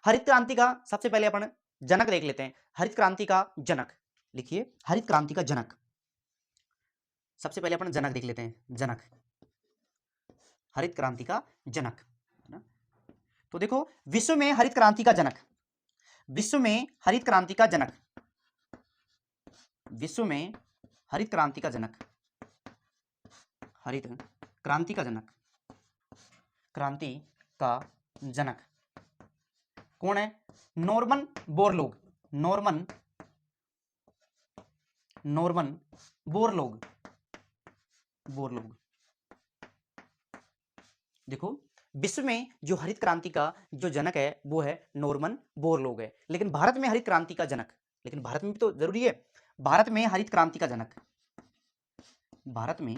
हरित क्रांति का सबसे पहले अपन जनक देख लेते हैं। हरित क्रांति का जनक लिखिए, हरित क्रांति का जनक, सबसे पहले अपन जनक देख लेते हैं। जनक, हरित क्रांति का जनक है ना। तो देखो विश्व में हरित क्रांति का जनक, विश्व में हरित क्रांति का जनक, विश्व में हरित क्रांति का जनक, हरित क्रांति का जनक, क्रांति का जनक कौन है? Norman Borlaug, Norman Borlaug, Borlaug. देखो विश्व में जो हरित क्रांति का जो जनक है वो है नॉर्मन बोरलॉग है। लेकिन भारत में हरित क्रांति का जनक, लेकिन भारत में भी तो जरूरी है, भारत में हरित क्रांति का जनक, भारत में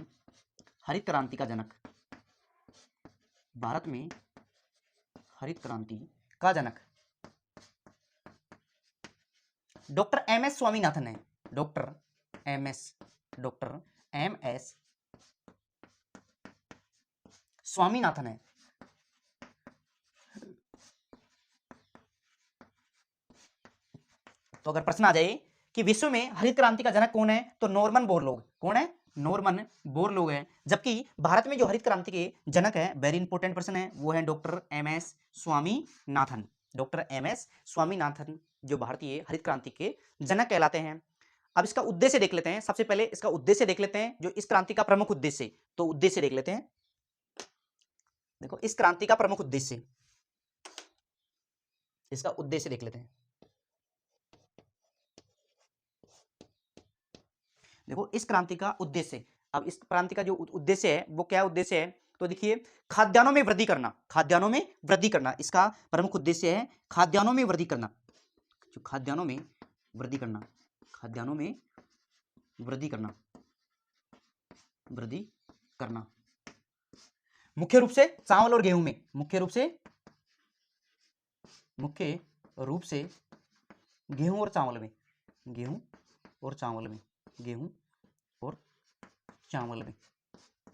हरित क्रांति का जनक, भारत में हरित क्रांति का जनक डॉक्टर एम एस स्वामीनाथन है। डॉक्टर एम एस स्वामीनाथन है। तो अगर प्रश्न आ जाए कि विश्व में हरित क्रांति का जनक कौन है, तो नॉर्मन बोरलॉग। कौन है? नॉर्मन बोरलॉग है। जबकि भारत में जो हरित क्रांति के जनक है, वेरी इंपॉर्टेंट पर्सन है, वो है doctor M S Swaminathan. Doctor M S Swaminathan जो भारतीय हरित क्रांति के जनक कहलाते हैं। अब इसका उद्देश्य देख लेते हैं। सबसे पहले इसका उद्देश्य देख लेते हैं, जो इस क्रांति का प्रमुख उद्देश्य, तो उद्देश्य देख लेते हैं। देखो इस क्रांति का प्रमुख उद्देश्य, इसका उद्देश्य देख लेते हैं। देखो इस क्रांति का उद्देश्य, अब इस क्रांति का जो उद्देश्य है वो क्या उद्देश्य है, तो देखिए खाद्यान्नों में वृद्धि करना, खाद्यान्नों में वृद्धि करना इसका प्रमुख उद्देश्य है। खाद्यान्नों में वृद्धि करना, जो खाद्यान्नों में वृद्धि करना, खाद्यान्नों में वृद्धि करना, वृद्धि करना मुख्य रूप से चावल और गेहूं में, मुख्य रूप से गेहूं और चावल में, गेहूं और चावल में, गेहूं और चावल में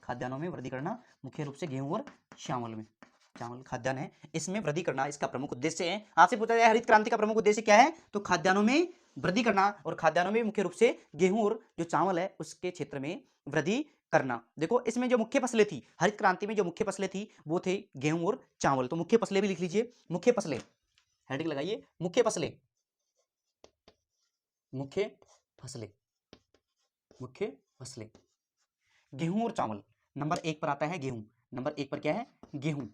खाद्यान्नों में वृद्धि करना, मुख्य रूप से गेहूं और चावल में, चावल खाद्यान्न है इसमें वृद्धि करना इसका प्रमुख उद्देश्य है। आपसे पूछा जाए हरित क्रांति का प्रमुख उद्देश्य क्या है, तो खाद्यान्नों में वृद्धि करना, और खाद्यान्नों में मुख्य रूप से गेहूं और जो चावल है उसके क्षेत्र में वृद्धि करना। देखो इसमें जो मुख्य फसलें थी, हरित क्रांति में जो मुख्य फसलें थी वो थे गेहूं और चावल। तो मुख्य फसलें भी लिख लीजिए, मुख्य फसलें, हेडिंग लगाइए, मुख्य फसलें, मुख्य फसलें, मुख्य फसलें गेहूं और चावल। नंबर 1 पर आता है गेहूं, नंबर 1 पर क्या है? गेहूं,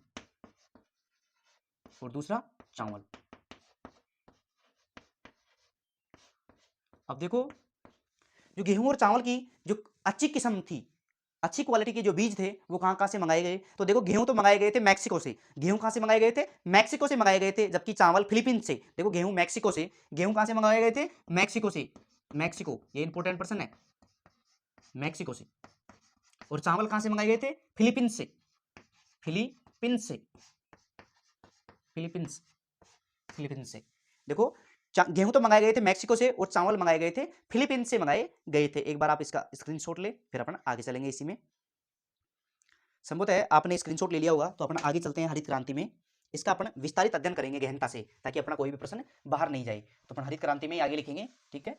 और दूसरा चावल। अब देखो जो गेहूं और चावल की जो अच्छी किस्म थी, अच्छी क्वालिटी के जो बीज थे वो कहां कहां से मंगाए गए, तो देखो गेहूं तो मंगाए गए थे मैक्सिको से, गेहूं कहां से मंगाए गए थे? मैक्सिको से मंगाए गए थे। जबकि चावल फिलीपींस से। देखो गेहूं मैक्सिको से, गेहूं कहां से मंगाए गए थे? मैक्सिको से, मैक्सिको, ये इंपॉर्टेंट पर्सन है, मैक्सिको से। और चावल कहां से मंगाए गए थे? फिलीपींस से, फिलीपींस से, फिलीपींस, फिलीपींस से। देखो गेहूं तो मंगाए गए थे मैक्सिको से और चावल मंगाए गए थे फिलीपींस से मंगाए गए थे। एक बार आप इसका स्क्रीनशॉट ले, फिर अपन आगे चलेंगे। इसी में संभवतः है आपने स्क्रीनशॉट ले लिया होगा, तो अपन आगे चलते हैं हरित क्रांति में। इसका अपन विस्तारित अध्ययन करेंगे गहनता से, ताकि अपना कोई भी प्रश्न बाहर नहीं जाए। तो अपन हरित क्रांति में आगे लिखेंगे, ठीक है।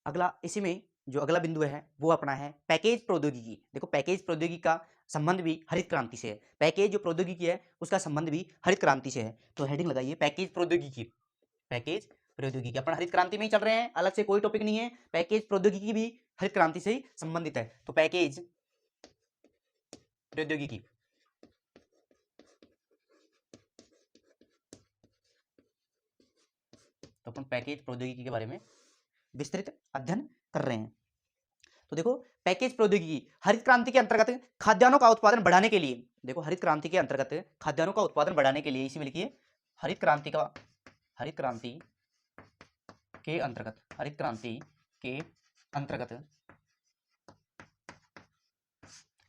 अगला इसी में जो अगला बिंदु है वो अपना है पैकेज प्रौद्योगिकी। देखो पैकेज प्रौद्योगिकी का संबंध भी हरित क्रांति से है। पैकेज जो प्रौद्योगिकी है उसका संबंध भी हरित क्रांति से है। तो हेडिंग लगाइए पैकेज प्रौद्योगिकी। पैकेज प्रौद्योगिकी अपन हरित क्रांति में ही चल रहे हैं, अलग से कोई टॉपिक नहीं है। पैकेज प्रौद्योगिकी भी हरित क्रांति से ही संबंधित है। तो पैकेज प्रौद्योगिकी तो अपन पैकेज प्रौद्योगिकी के बारे में विस्तृत अध्ययन कर रहे हैं। तो देखो पैकेज प्रौद्योगिकी हरित क्रांति के अंतर्गत खाद्यान्नों का उत्पादन बढ़ाने के लिए, देखो हरित क्रांति के अंतर्गत खाद्यान्नों का उत्पादन बढ़ाने के लिए, इसी में लिखिए हरित क्रांति के अंतर्गत, हरित क्रांति के अंतर्गत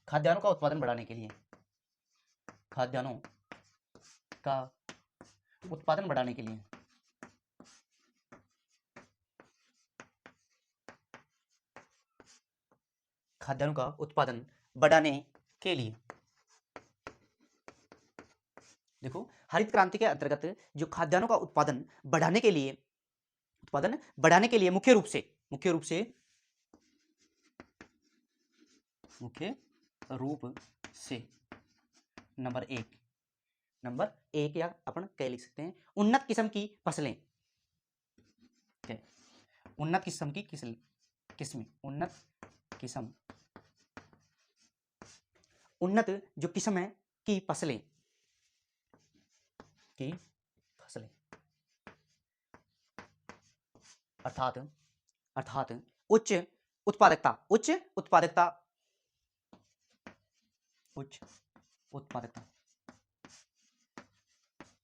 खाद्यान्नों का उत्पादन बढ़ाने के लिए, खाद्यान्नों का उत्पादन बढ़ाने के लिए खाद्यान्नों का उत्पादन बढ़ाने के लिए, देखो हरित क्रांति के अंतर्गत जो खाद्यान्नों का उत्पादन बढ़ाने के लिए, मुख्य रूप से नंबर एक या अपन क्या लिख सकते हैं, उन्नत किस्म की फसलें, उन्नत किस्म की किस्में, उन्नत जो किस्म है की फसलें अर्थात उच्च उत्पादकता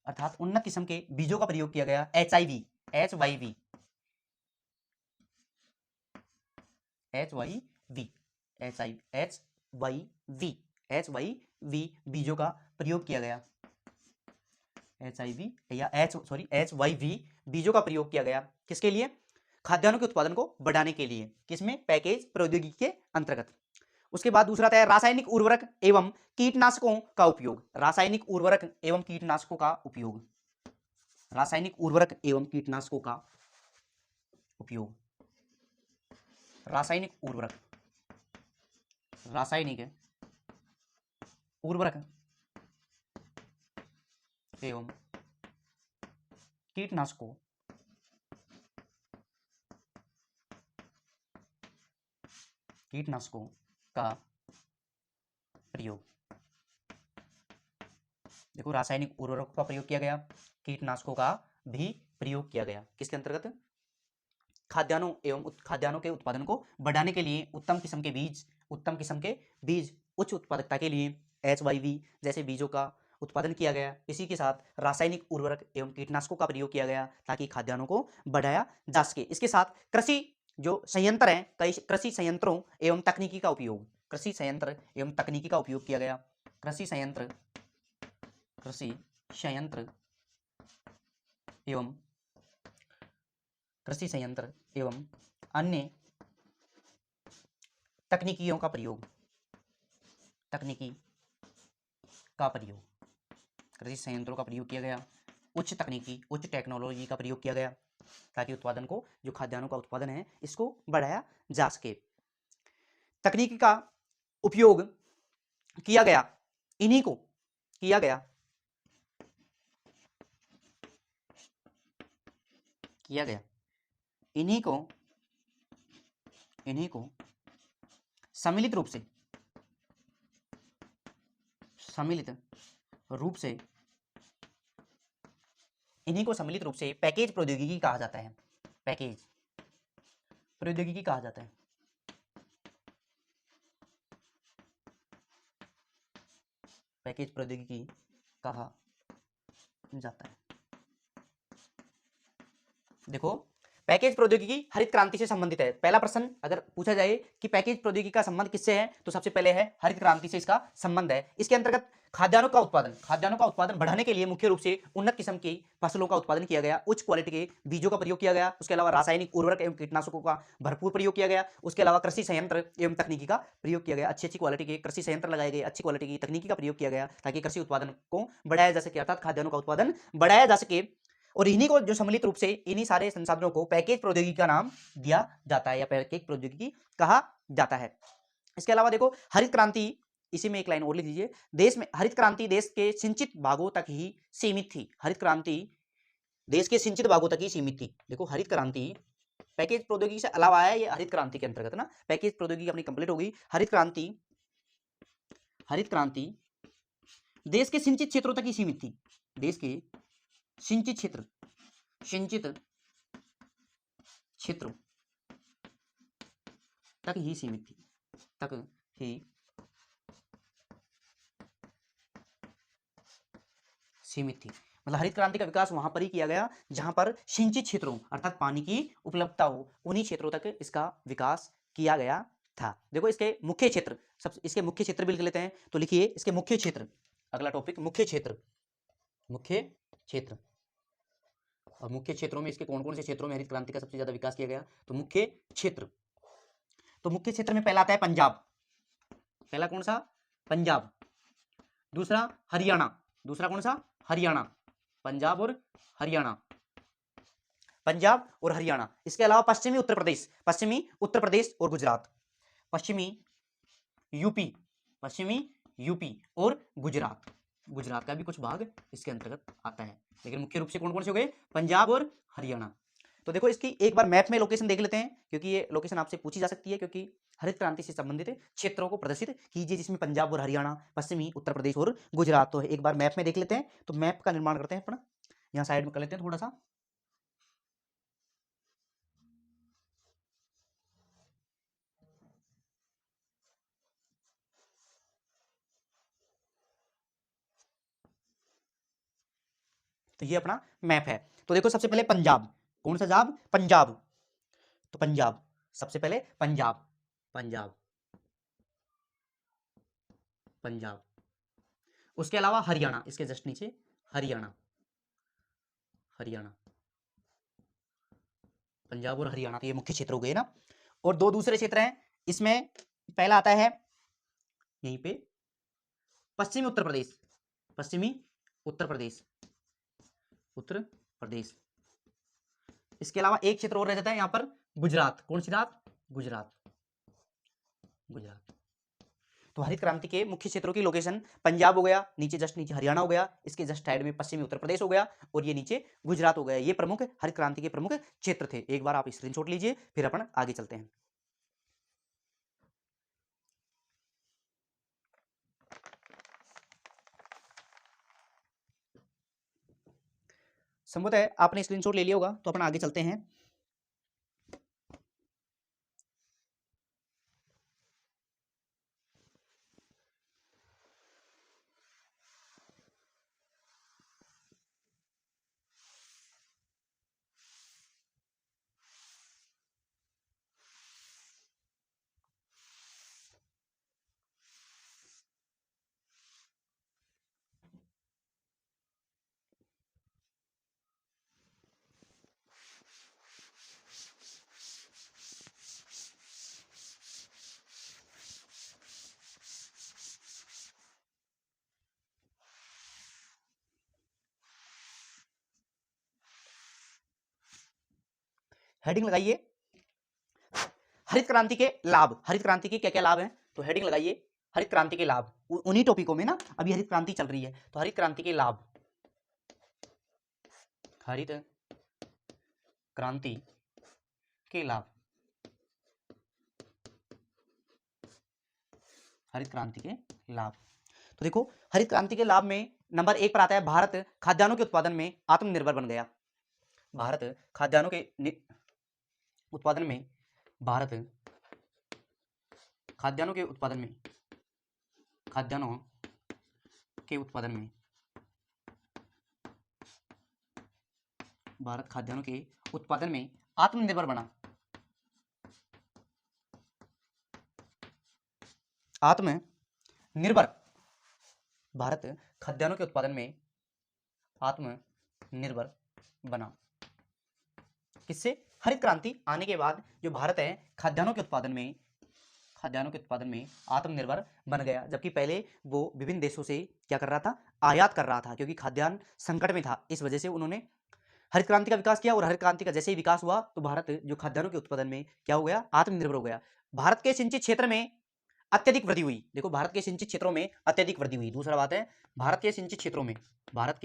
अर्थात उन्नत किस्म के बीजों का प्रयोग किया गया। HYV बीजों का प्रयोग किया गया। HYV बीजों का प्रयोग किया गया किसके लिए? खाद्यान्नों के उत्पादन को बढ़ाने के लिए। किसमें? पैकेज प्रौद्योगिकी के अंतर्गत। उसके बाद दूसरा है रासायनिक उर्वरक एवं कीटनाशकों का उपयोग। रासायनिक उर्वरक एवं कीटनाशकों का उपयोग, रासायनिक उर्वरक एवं कीटनाशकों का उपयोग, रासायनिक उर्वरक एवं कीटनाशकों का प्रयोग। देखो रासायनिक उर्वरकों का प्रयोग किया गया, कीटनाशकों का भी प्रयोग किया गया। किसके अंतर्गत? खाद्यान्नों के उत्पादन को बढ़ाने के लिए उत्तम किस्म के बीज उच्च उत्पादकता के लिए HYV जैसे बीजों का उत्पादन किया गया। इसी के साथ रासायनिक उर्वरक एवं कीटनाशकों का प्रयोग किया गया ताकि खाद्यान्नों को बढ़ाया जा सके। इसके साथ कृषि जो संयंत्र हैं, कई कृषि संयंत्रों एवं तकनीकी का उपयोग, कृषि संयंत्र एवं तकनीकी का उपयोग किया गया। कृषि संयंत्र एवं अन्य तकनीकियों का प्रयोग, कृषि संयंत्रों का प्रयोग किया गया। उच्च टेक्नोलॉजी का प्रयोग किया गया ताकि उत्पादन को, जो खाद्यान्नों का उत्पादन है, इसको बढ़ाया जा सके। तकनीकी का उपयोग किया गया, इन्हीं को सम्मिलित रूप से पैकेज प्रौद्योगिकी कहा जाता है। पैकेज प्रौद्योगिकी कहा जाता है। पैकेज प्रौद्योगिकी कहा जाता है। देखो पैकेज प्रौद्योगिकी हरित क्रांति से संबंधित है। पहला प्रश्न अगर पूछा जाए कि पैकेज प्रौद्योगिकी का संबंध किससे है, तो सबसे पहले है हरित क्रांति से इसका संबंध है। इसके अंतर्गत खाद्यान्नों का उत्पादन बढ़ाने के लिए मुख्य रूप से उन्नत किस्म की फसलों का उत्पादन किया गया, उच्च क्वालिटी के बीजों का प्रयोग किया गया। उसके अलावा रासायनिक उर्वरक एवं कीटनाशकों का भरपूर प्रयोग किया गया। उसके अलावा कृषि संयंत्र एवं तकनीकी का प्रयोग किया गया। अच्छी क्वालिटी के कृषि संयंत्र लगाए गए, अच्छी क्वालिटी की तकनीकी का प्रयोग किया गया ताकि कृषि उत्पादन को बढ़ाया जा सके, अर्थात खाद्यान्नों का उत्पादन बढ़ाया जा सके। और इन्हीं को जो सम्मिलित रूप से इन्हीं सारे संसाधनों को पैकेज प्रौद्योगिकी का नाम दिया जाता है या पैकेज प्रौद्योगिकी कहा जाता है। इसके अलावा देखो हरित क्रांति, इसी में एक लाइन और लिख लीजिए, देश में हरित क्रांति देश के सिंचित भागों तक ही सीमित थी। हरित क्रांति देश के सिंचित भागों तक ही सीमित थी। देखो हरित क्रांति पैकेज प्रौद्योगिकी से अलावा आया, ये हरित क्रांति के अंतर्गत ना, पैकेज प्रौद्योगिकी अपनी कंप्लीट हो गई। हरित क्रांति देश के सिंचित क्षेत्रों तक ही सीमित थी। देश के सिंचित क्षेत्रों तक ही सीमित थी, तक ही सीमित थी। मतलब हरित क्रांति का विकास वहां पर ही किया गया जहां पर सिंचित क्षेत्रों अर्थात पानी की उपलब्धता हो, उन्हीं क्षेत्रों तक इसका विकास किया गया था। देखो इसके मुख्य क्षेत्र, सब इसके मुख्य क्षेत्र भी लिख लेते हैं, तो लिखिए इसके मुख्य क्षेत्र। अगला टॉपिक मुख्य क्षेत्र। और मुख्य क्षेत्रों में इसके कौन कौन से क्षेत्रों में हरित क्रांति का सबसे ज्यादा विकास किया गया, तो मुख्य क्षेत्र। तो मुख्य क्षेत्र में पहला आता है पंजाब। पहला कौन सा? पंजाब। दूसरा हरियाणा। दूसरा कौन सा? हरियाणा। पंजाब और हरियाणा। पंजाब और हरियाणा। इसके अलावा पश्चिमी उत्तर प्रदेश और गुजरात। पश्चिमी यूपी और गुजरात का भी कुछ भाग इसके अंतर्गत आता है, लेकिन मुख्य रूप से कौन कौन से हो गए? पंजाब और हरियाणा। तो देखो इसकी एक बार मैप में लोकेशन देख लेते हैं, क्योंकि ये लोकेशन आपसे पूछी जा सकती है, क्योंकि हरित क्रांति से संबंधित क्षेत्रों को प्रदर्शित कीजिए जिसमें पंजाब और हरियाणा, पश्चिमी उत्तर प्रदेश और गुजरात। तो एक बार मैप में देख लेते हैं। तो मैप का निर्माण करते हैं अपना, यहाँ साइड में कर लेते हैं थोड़ा सा। तो ये अपना मैप है। तो देखो सबसे पहले पंजाब, कौन सा जाब? पंजाब। तो पंजाब सबसे पहले पंजाब। उसके अलावा हरियाणा, इसके जस्ट नीचे हरियाणा। पंजाब और हरियाणा, तो ये मुख्य क्षेत्र हो गए ना। और दो दूसरे क्षेत्र हैं इसमें। पहला आता है यहीं पे पश्चिमी उत्तर प्रदेश। इसके अलावा एक क्षेत्र और रह जाता है यहाँ पर, गुजरात। कौन सी रात? गुजरात। तो हरित क्रांति के मुख्य क्षेत्रों की लोकेशन पंजाब हो गया, नीचे जस्ट नीचे हरियाणा हो गया, इसके जस्ट साइड में पश्चिमी उत्तर प्रदेश हो गया, और ये नीचे गुजरात हो गया। ये प्रमुख हरित क्रांति के प्रमुख क्षेत्र थे। एक बार आप स्क्रीनशॉट लीजिए, फिर अपन आगे चलते हैं। संभवतः आपने स्क्रीनशॉट ले लिया होगा, तो अपन आगे चलते हैं। हेडिंग लगाइए, हरित क्रांति के लाभ। हरित क्रांति के क्या क्या लाभ हैं, तो हेडिंग लगाइए, हरित क्रांति के लाभ। उन्हीं टॉपिकों में ना, अभी हरित क्रांति चल रही है, तो हरित क्रांति के लाभ। हरित क्रांति के लाभ। हरित क्रांति के लाभ। तो देखो हरित क्रांति के लाभ में नंबर 1 पर आता है, भारत खाद्यान्नों के उत्पादन में आत्मनिर्भर बन गया। भारत खाद्यान्नों के उत्पादन में भारत खाद्यान्नों के उत्पादन में भारत खाद्यान्नों के उत्पादन में आत्मनिर्भर बना। आत्मनिर्भर, भारत खाद्यान्नों के उत्पादन में आत्मनिर्भर बना। किससे? हरित क्रांति आने के बाद जो भारत है खाद्यान्नों के उत्पादन में आत्मनिर्भर बन गया, जबकि पहले वो विभिन्न देशों से क्या कर रहा था? आयात कर रहा था, क्योंकि खाद्यान्न संकट में था। इस वजह से उन्होंने हरित क्रांति का विकास किया और हरित क्रांति का जैसे ही विकास हुआ तो भारत जो खाद्यान्नों के उत्पादन में क्या हो गया, आत्मनिर्भर हो गया। भारत के सिंचित क्षेत्र में अत्यधिक वृद्धि हुई। देखो भारत के सिंचित क्षेत्रों में अत्यधिक वृद्धि हुई। दूसरा बात है भारत के सिंचित क्षेत्रों में, भारत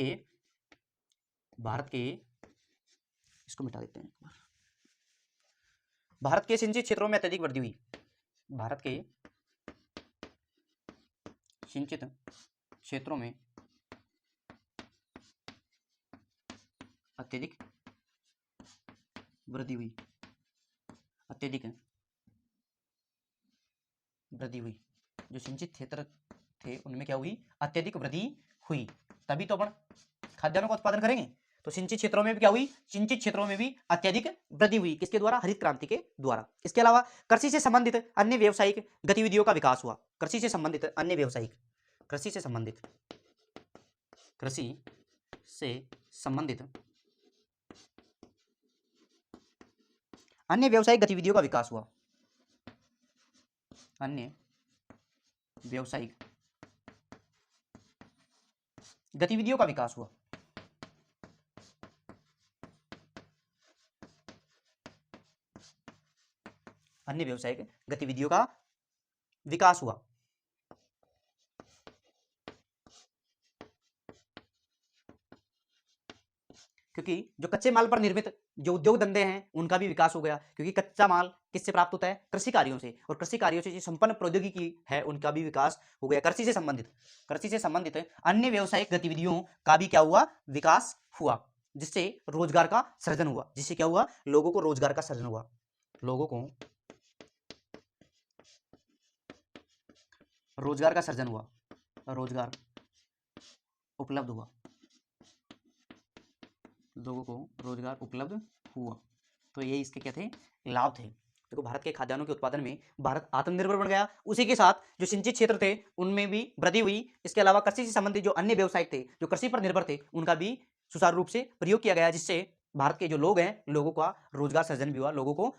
के इसको मिटा देते हैं, भारत के सिंचित क्षेत्रों में अत्यधिक वृद्धि हुई। भारत के सिंचित क्षेत्रों में अत्यधिक वृद्धि हुई, अत्यधिक वृद्धि हुई। जो सिंचित क्षेत्र थे उनमें क्या हुई, अत्यधिक वृद्धि हुई। तभी तो अपन खाद्यान्नों का उत्पादन करेंगे। तो सिंचित क्षेत्रों में भी क्या हुई, सिंचित क्षेत्रों में भी अत्यधिक वृद्धि हुई। किसके द्वारा, हरित क्रांति के द्वारा। इसके अलावा कृषि से संबंधित अन्य व्यावसायिक गतिविधियों का विकास हुआ। कृषि से संबंधित अन्य व्यावसायिक, कृषि से संबंधित अन्य व्यावसायिक गतिविधियों का विकास हुआ। अन्य व्यावसायिक गतिविधियों का विकास हुआ। अन्य व्यावसायिक गतिविधियों का विकास हुआ। क्योंकि जो कच्चे माल पर निर्मित जो उद्योग धंधे हैं उनका भी विकास हो गया। क्योंकि कच्चा माल किससे प्राप्त होता है, कृषि कार्यों से, और कृषि कार्यों से जो संपन्न प्रौद्योगिकी है उनका भी विकास हो गया। कृषि से संबंधित अन्य व्यावसायिक गतिविधियों का भी क्या हुआ, विकास हुआ, जिससे रोजगार का सृजन हुआ। जिससे क्या हुआ, लोगों को रोजगार का सृजन हुआ, लोगों को रोजगार का सृजन हुआ, रोजगार उपलब्ध हुआ, लोगों को रोजगार उपलब्ध हुआ। तो ये इसके क्या थे, लाभ थे। देखो भारत के खाद्यान्नों के उत्पादन में भारत आत्मनिर्भर बन गया। उसी के साथ जो सिंचित क्षेत्र थे उनमें भी वृद्धि हुई। इसके अलावा कृषि से संबंधित जो अन्य व्यवसाय थे, जो कृषि पर निर्भर थे, उनका भी सुचारू रूप से प्रयोग किया गया, जिससे भारत के जो लोग हैं, लोगों का रोजगार सृजन भी हुआ, लोगों को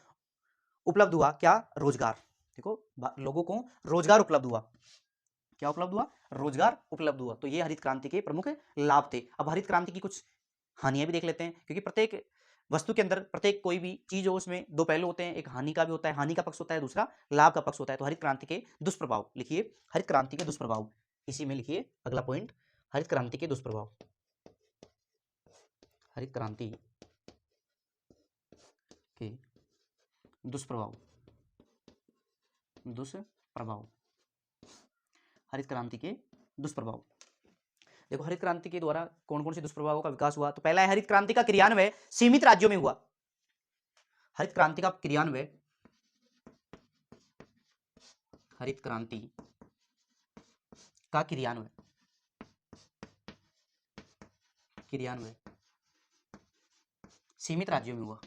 उपलब्ध हुआ क्या, रोजगार। देखो लोगों को रोजगार उपलब्ध हुआ, क्या उपलब्ध हुआ, रोजगार उपलब्ध हुआ। तो ये हरित क्रांति के प्रमुख लाभ थे। अब हरित क्रांति की कुछ हानियां भी देख लेते हैं, क्योंकि प्रत्येक वस्तु के अंदर, प्रत्येक कोई भी चीज हो उसमें दो पहलू होते हैं। एक हानि का भी होता है, हानि का पक्ष होता है, दूसरा लाभ का पक्ष होता है। तो हरित क्रांति के दुष्प्रभाव लिखिए, हरित क्रांति के दुष्प्रभाव, इसी में लिखिए अगला पॉइंट, हरित क्रांति के दुष्प्रभाव। हरित क्रांति के दुष्प्रभाव, हरित क्रांति के दुष्प्रभाव। देखो हरित क्रांति के द्वारा कौन कौन से दुष्प्रभावों का विकास हुआ। तो पहला है, हरित क्रांति का क्रियान्वयन सीमित राज्यों में हुआ। हरित क्रांति का क्रियान्वयन, हरित क्रांति का क्रियान्वयन सीमित राज्यों में हुआ।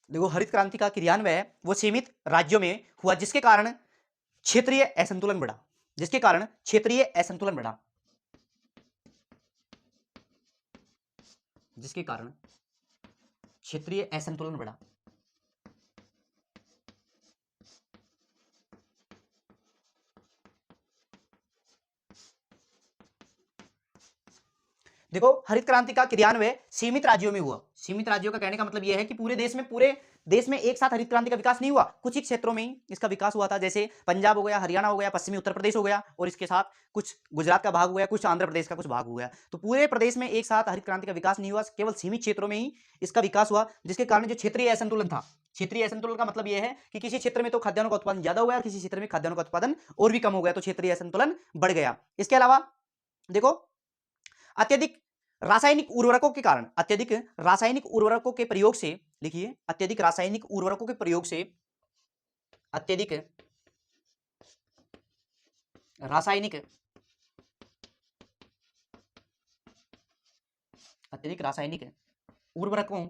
देखो हरित क्रांति का क्रियान्वयन वो सीमित राज्यों में हुआ, जिसके कारण क्षेत्रीय असंतुलन बढ़ा, जिसके कारण क्षेत्रीय असंतुलन बढ़ा, जिसके कारण क्षेत्रीय असंतुलन बढ़ा। देखो हरित क्रांति का क्रियान्वयन सीमित राज्यों में हुआ। सीमित राज्यों का कहने का मतलब यह है कि पूरे देश में एक साथ हरित क्रांति का विकास नहीं हुआ, कुछ ही क्षेत्रों में ही इसका विकास हुआ था। जैसे पंजाब हो गया, हरियाणा हो गया, पश्चिमी उत्तर प्रदेश हो गया, और इसके साथ कुछ गुजरात का भाग हो गया, कुछ आंध्र प्रदेश का कुछ भाग हो गया। तो पूरे प्रदेश में एक साथ हरित क्रांति का विकास नहीं हुआ, केवल सीमित क्षेत्रों में ही इसका विकास हुआ, जिसके कारण जो क्षेत्रीय असंतुलन था, क्षेत्रीय असंतुलन का मतलब यह है कि किसी क्षेत्र में तो खाद्यान्नों का उत्पादन ज्यादा हो गया और किसी क्षेत्र में खाद्यान्नों का उत्पादन और भी कम हो गया, तो क्षेत्रीय असंतुलन बढ़ गया। इसके अलावा देखो अत्यधिक रासायनिक उर्वरकों के कारण, अत्यधिक रासायनिक उर्वरकों के प्रयोग से, लिखिए अत्यधिक रासायनिक उर्वरकों के प्रयोग से, अत्यधिक रासायनिक उर्वरकों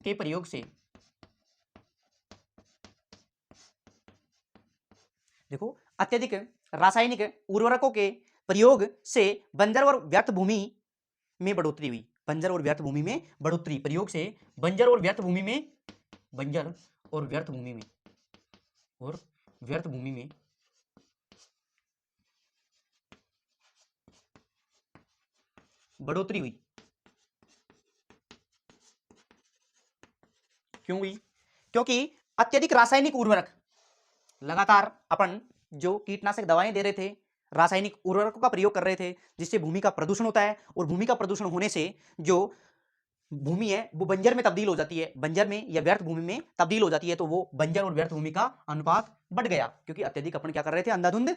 के प्रयोग से, देखो अत्यधिक रासायनिक उर्वरकों के प्रयोग से बंजर और व्यर्थ भूमि में बढ़ोतरी हुई। बंजर और व्यर्थ भूमि में बढ़ोतरी, प्रयोग से बंजर और व्यर्थ भूमि में और व्यर्थ भूमि में बढ़ोतरी हुई। क्यों हुई? क्योंकि अत्यधिक रासायनिक उर्वरक, लगातार अपन जो कीटनाशक दवाएं दे रहे थे, रासायनिक उर्वरकों का प्रयोग कर रहे थे, जिससे भूमि का प्रदूषण होता है, और भूमि का प्रदूषण होने से जो भूमि है वो बंजर में तब्दील हो जाती है, बंजर में या व्यर्थ भूमि में तब्दील हो जाती है। तो वो बंजर और व्यर्थ भूमि का अनुपात बढ़ गया, क्योंकि अत्यधिक अपन क्या कर रहे थे, अंधाधुंध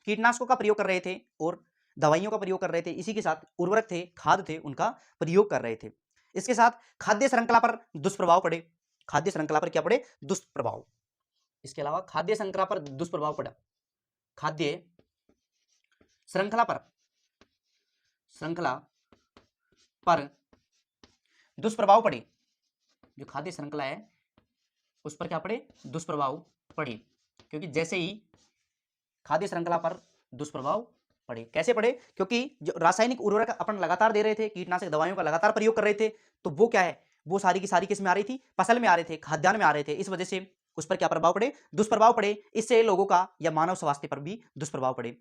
कीटनाशकों का प्रयोग कर रहे थे और दवाइयों का प्रयोग कर रहे थे, इसी के साथ उर्वरक थे, खाद थे, उनका प्रयोग कर रहे थे। इसके साथ खाद्य श्रृंखला पर दुष्प्रभाव पड़े। खाद्य श्रृंखला पर क्या पड़े? दुष्प्रभाव। इसके अलावा खाद्य श्रृंखला पर दुष्प्रभाव पड़ा। खाद्य श्रृंखला पर दुष्प्रभाव पड़े। जो खाद्य श्रृंखला है उस पर क्या पड़े? दुष्प्रभाव पड़े। क्योंकि जैसे ही खाद्य श्रृंखला पर दुष्प्रभाव पड़े, कैसे पड़े? क्योंकि जो रासायनिक उर्वरक अपन लगातार दे रहे थे, कीटनाशक दवाइयों का लगातार प्रयोग कर रहे थे, तो वो क्या है, वो सारी की सारी किस में आ रही थी? फसल में आ रहे थे, खाद्यान्न में आ रहे थे। इस वजह से उस पर क्या प्रभाव पड़े? दुष्प्रभाव पड़े। इससे लोगों का या मानव स्वास्थ्य पर भी दुष्प्रभाव पड़े।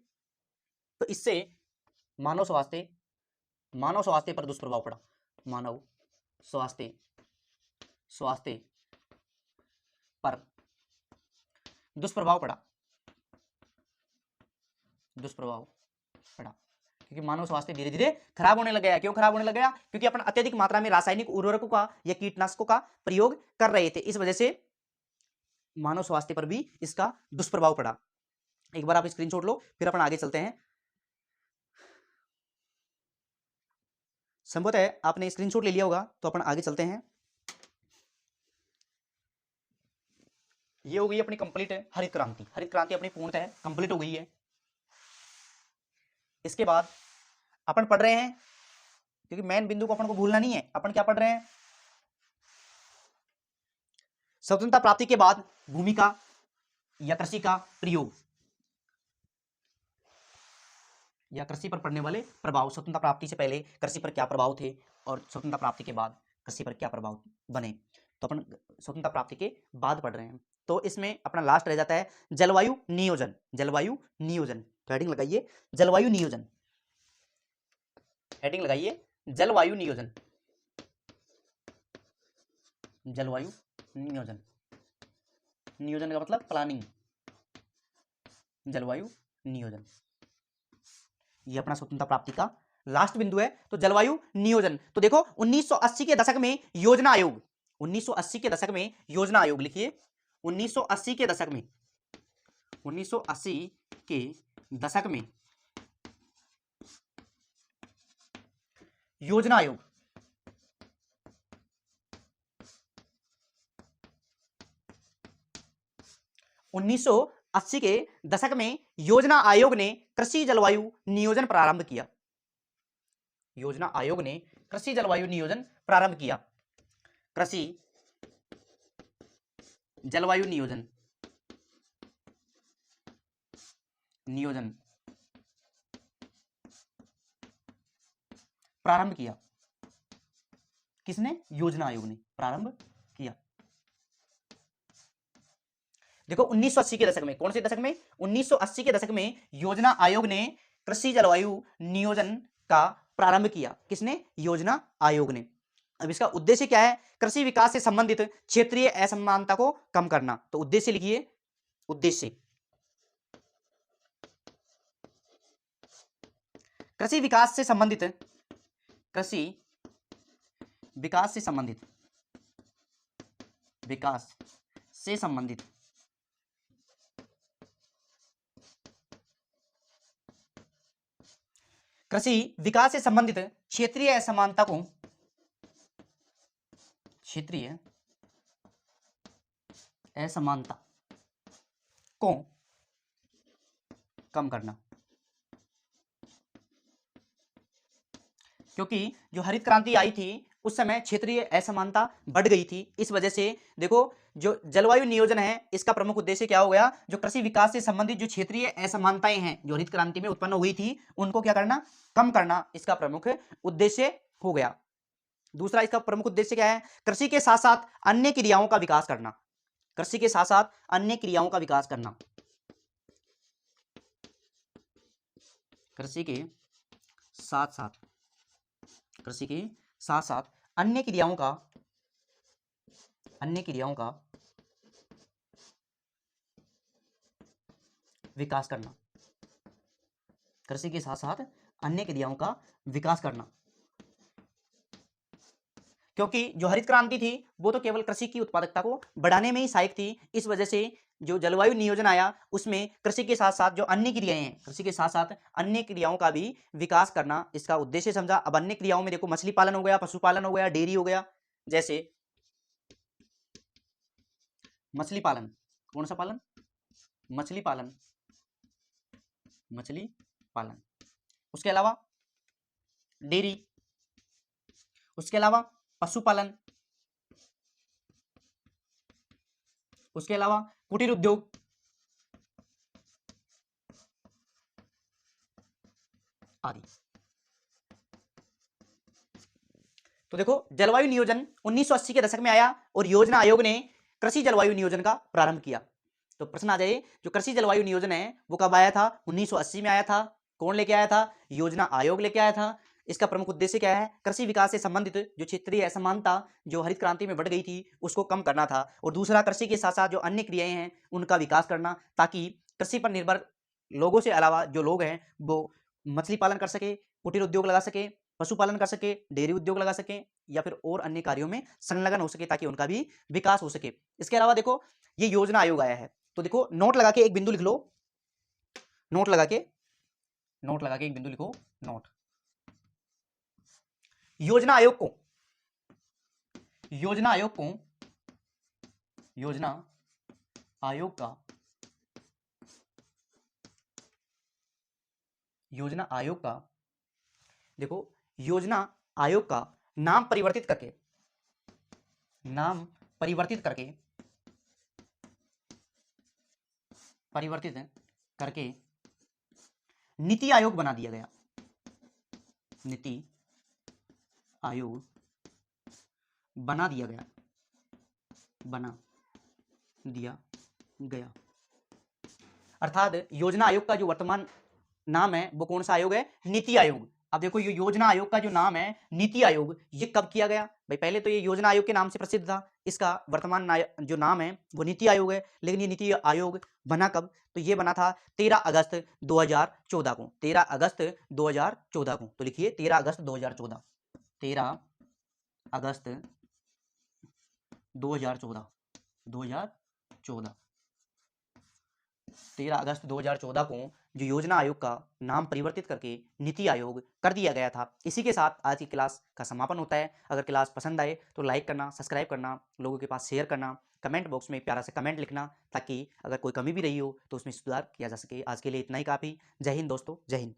तो इससे मानव स्वास्थ्य पर दुष्प्रभाव पड़ा। मानव स्वास्थ्य पर दुष्प्रभाव पड़ा। क्योंकि मानव स्वास्थ्य धीरे धीरे खराब होने लग गया। क्यों खराब होने लग गया? क्योंकि अपन अत्यधिक मात्रा में रासायनिक उर्वरकों का या कीटनाशकों का प्रयोग कर रहे थे, इस वजह से मानव स्वास्थ्य पर भी इसका दुष्प्रभाव पड़ा। एक बार आप स्क्रीनशॉट लो, फिर अपन आगे चलते हैं। संभवतः आपने स्क्रीनशॉट ले लिया होगा, तो अपन आगे चलते हैं। ये हो गई अपनी कंप्लीट है हरित क्रांति। हरित क्रांति अपनी पूर्णतः कंप्लीट हो गई है। इसके बाद अपन पढ़ रहे हैं, क्योंकि मेन बिंदु को अपन को भूलना नहीं है, अपन क्या पढ़ रहे हैं? स्वतंत्रता प्राप्ति के बाद भूमि का या कृषि का प्रयोग, या कृषि पर पड़ने वाले प्रभाव। स्वतंत्रता प्राप्ति से पहले कृषि पर क्या प्रभाव थे और स्वतंत्रता प्राप्ति के बाद कृषि पर क्या प्रभाव बने, तो अपन स्वतंत्रता प्राप्ति के बाद पढ़ रहे हैं। तो इसमें अपना लास्ट रह जाता है जलवायु नियोजन। जलवायु नियोजन, हेडिंग लगाइए जलवायु नियोजन। हेडिंग लगाइए जलवायु नियोजन। जलवायु नियोजन, नियोजन का मतलब प्लानिंग। जलवायु नियोजन ये अपना स्वतंत्रता प्राप्ति का लास्ट बिंदु है। तो जलवायु नियोजन, तो देखो 1980 के दशक में योजना आयोग, 1980 के दशक में योजना आयोग लिखिए। 1980 के दशक में, 1980 के दशक में योजना आयोग, उन्नीस सौ 80 के दशक में योजना आयोग ने कृषि जलवायु नियोजन प्रारंभ किया। योजना आयोग ने कृषि जलवायु नियोजन प्रारंभ किया। कृषि जलवायु नियोजन प्रारंभ किया। किसने? योजना आयोग ने प्रारंभ किया। देखो 1980 के दशक में, कौन से दशक में? 1980 के दशक में योजना आयोग ने कृषि जलवायु नियोजन का प्रारंभ किया। किसने? योजना आयोग ने। अब इसका उद्देश्य क्या है? कृषि विकास से संबंधित क्षेत्रीय असमानता को कम करना। तो उद्देश्य लिखिए, उद्देश्य कृषि विकास से संबंधित, कृषि विकास से संबंधित, विकास से संबंधित कृषि विकास से संबंधित क्षेत्रीय असमानता को, क्षेत्रीय असमानता को कम करना। क्योंकि जो हरित क्रांति आई थी उस समय क्षेत्रीय असमानता बढ़ गई थी। इस वजह से देखो जो जलवायु नियोजन है इसका प्रमुख उद्देश्य क्या हो गया? जो कृषि विकास से संबंधित जो क्षेत्रीय असमानताएं हैं जो हरित क्रांति में उत्पन्न हुई थी उनको क्या करना? कम करना, इसका प्रमुख उद्देश्य हो गया। दूसरा इसका प्रमुख उद्देश्य क्या है? कृषि के साथ साथ अन्य क्रियाओं का विकास करना। कृषि के साथ साथ अन्य क्रियाओं का विकास करना, कृषि के साथ साथ अन्य क्रियाओं का विकास करना, कृषि के साथ साथ अन्य क्रियाओं का विकास करना। क्योंकि जो हरित क्रांति थी वो तो केवल कृषि की उत्पादकता को बढ़ाने में ही सहायक थी। इस वजह से जो जलवायु नियोजन आया उसमें कृषि के साथ साथ जो अन्य क्रियाएं हैं, कृषि के साथ साथ अन्य क्रियाओं का भी विकास करना इसका उद्देश्य समझा। अब अन्य क्रियाओं में देखो, मछली पालन हो गया, पशुपालन हो गया, डेयरी हो गया। जैसे मछली पालन, कौन सा पालन? मछली पालन, मछली पालन। उसके अलावा डेयरी, उसके अलावा पशुपालन, उसके अलावा कुटीर उद्योग, आदि। तो देखो, जलवायु नियोजन 1980 के दशक में आया और योजना आयोग ने कृषि जलवायु नियोजन का प्रारंभ किया। तो प्रश्न आ जाए, जो कृषि जलवायु नियोजन है वो कब आया था? 1980 में आया था। कौन लेके आया था? योजना आयोग लेके आया था। इसका प्रमुख उद्देश्य क्या है? कृषि विकास से संबंधित जो क्षेत्रीय असमानता जो हरित क्रांति में बढ़ गई थी उसको कम करना था, और दूसरा कृषि के साथ साथ जो अन्य क्रियाएं हैं उनका विकास करना, ताकि कृषि पर निर्भर लोगों से अलावा जो लोग हैं वो मछली पालन कर सके, कुटीर उद्योग लगा सके, पशुपालन कर सके, डेयरी उद्योग लगा सके, या फिर और अन्य कार्यों में संलग्न हो सके, ताकि उनका भी विकास हो सके। इसके अलावा देखो, ये योजना आयोग आया है, तो देखो नोट लगा के एक बिंदु लिख लो, नोट लगा के एक बिंदु लिखो, नोट। योजना आयोग को योजना आयोग का देखो, योजना आयोग का नाम परिवर्तित करके नीति आयोग बना दिया गया। नीति आयोग बना दिया गया। अर्थात योजना आयोग का जो वर्तमान नाम है वो कौन सा आयोग है? नीति आयोग। अब देखो, ये योजना आयोग का जो नाम है नीति आयोग, ये कब किया गया भाई? पहले तो ये योजना आयोग के नाम से प्रसिद्ध था, इसका वर्तमान जो नाम है वो नीति आयोग है। लेकिन ये नीति आयोग बना कब? तो ये बना था 13 अगस्त 2014 को। 13 अगस्त 2014 को, तो लिखिए 13 अगस्त 2014। 13 अगस्त 2014 13 अगस्त 2014 को जो योजना आयोग का नाम परिवर्तित करके नीति आयोग कर दिया गया था। इसी के साथ आज की क्लास का समापन होता है। अगर क्लास पसंद आए तो लाइक करना, सब्सक्राइब करना, लोगों के पास शेयर करना, कमेंट बॉक्स में प्यारा सा कमेंट लिखना, ताकि अगर कोई कमी भी रही हो तो उसमें सुधार किया जा सके। आज के लिए इतना ही काफ़ी। जय हिंद दोस्तों, जय हिंद।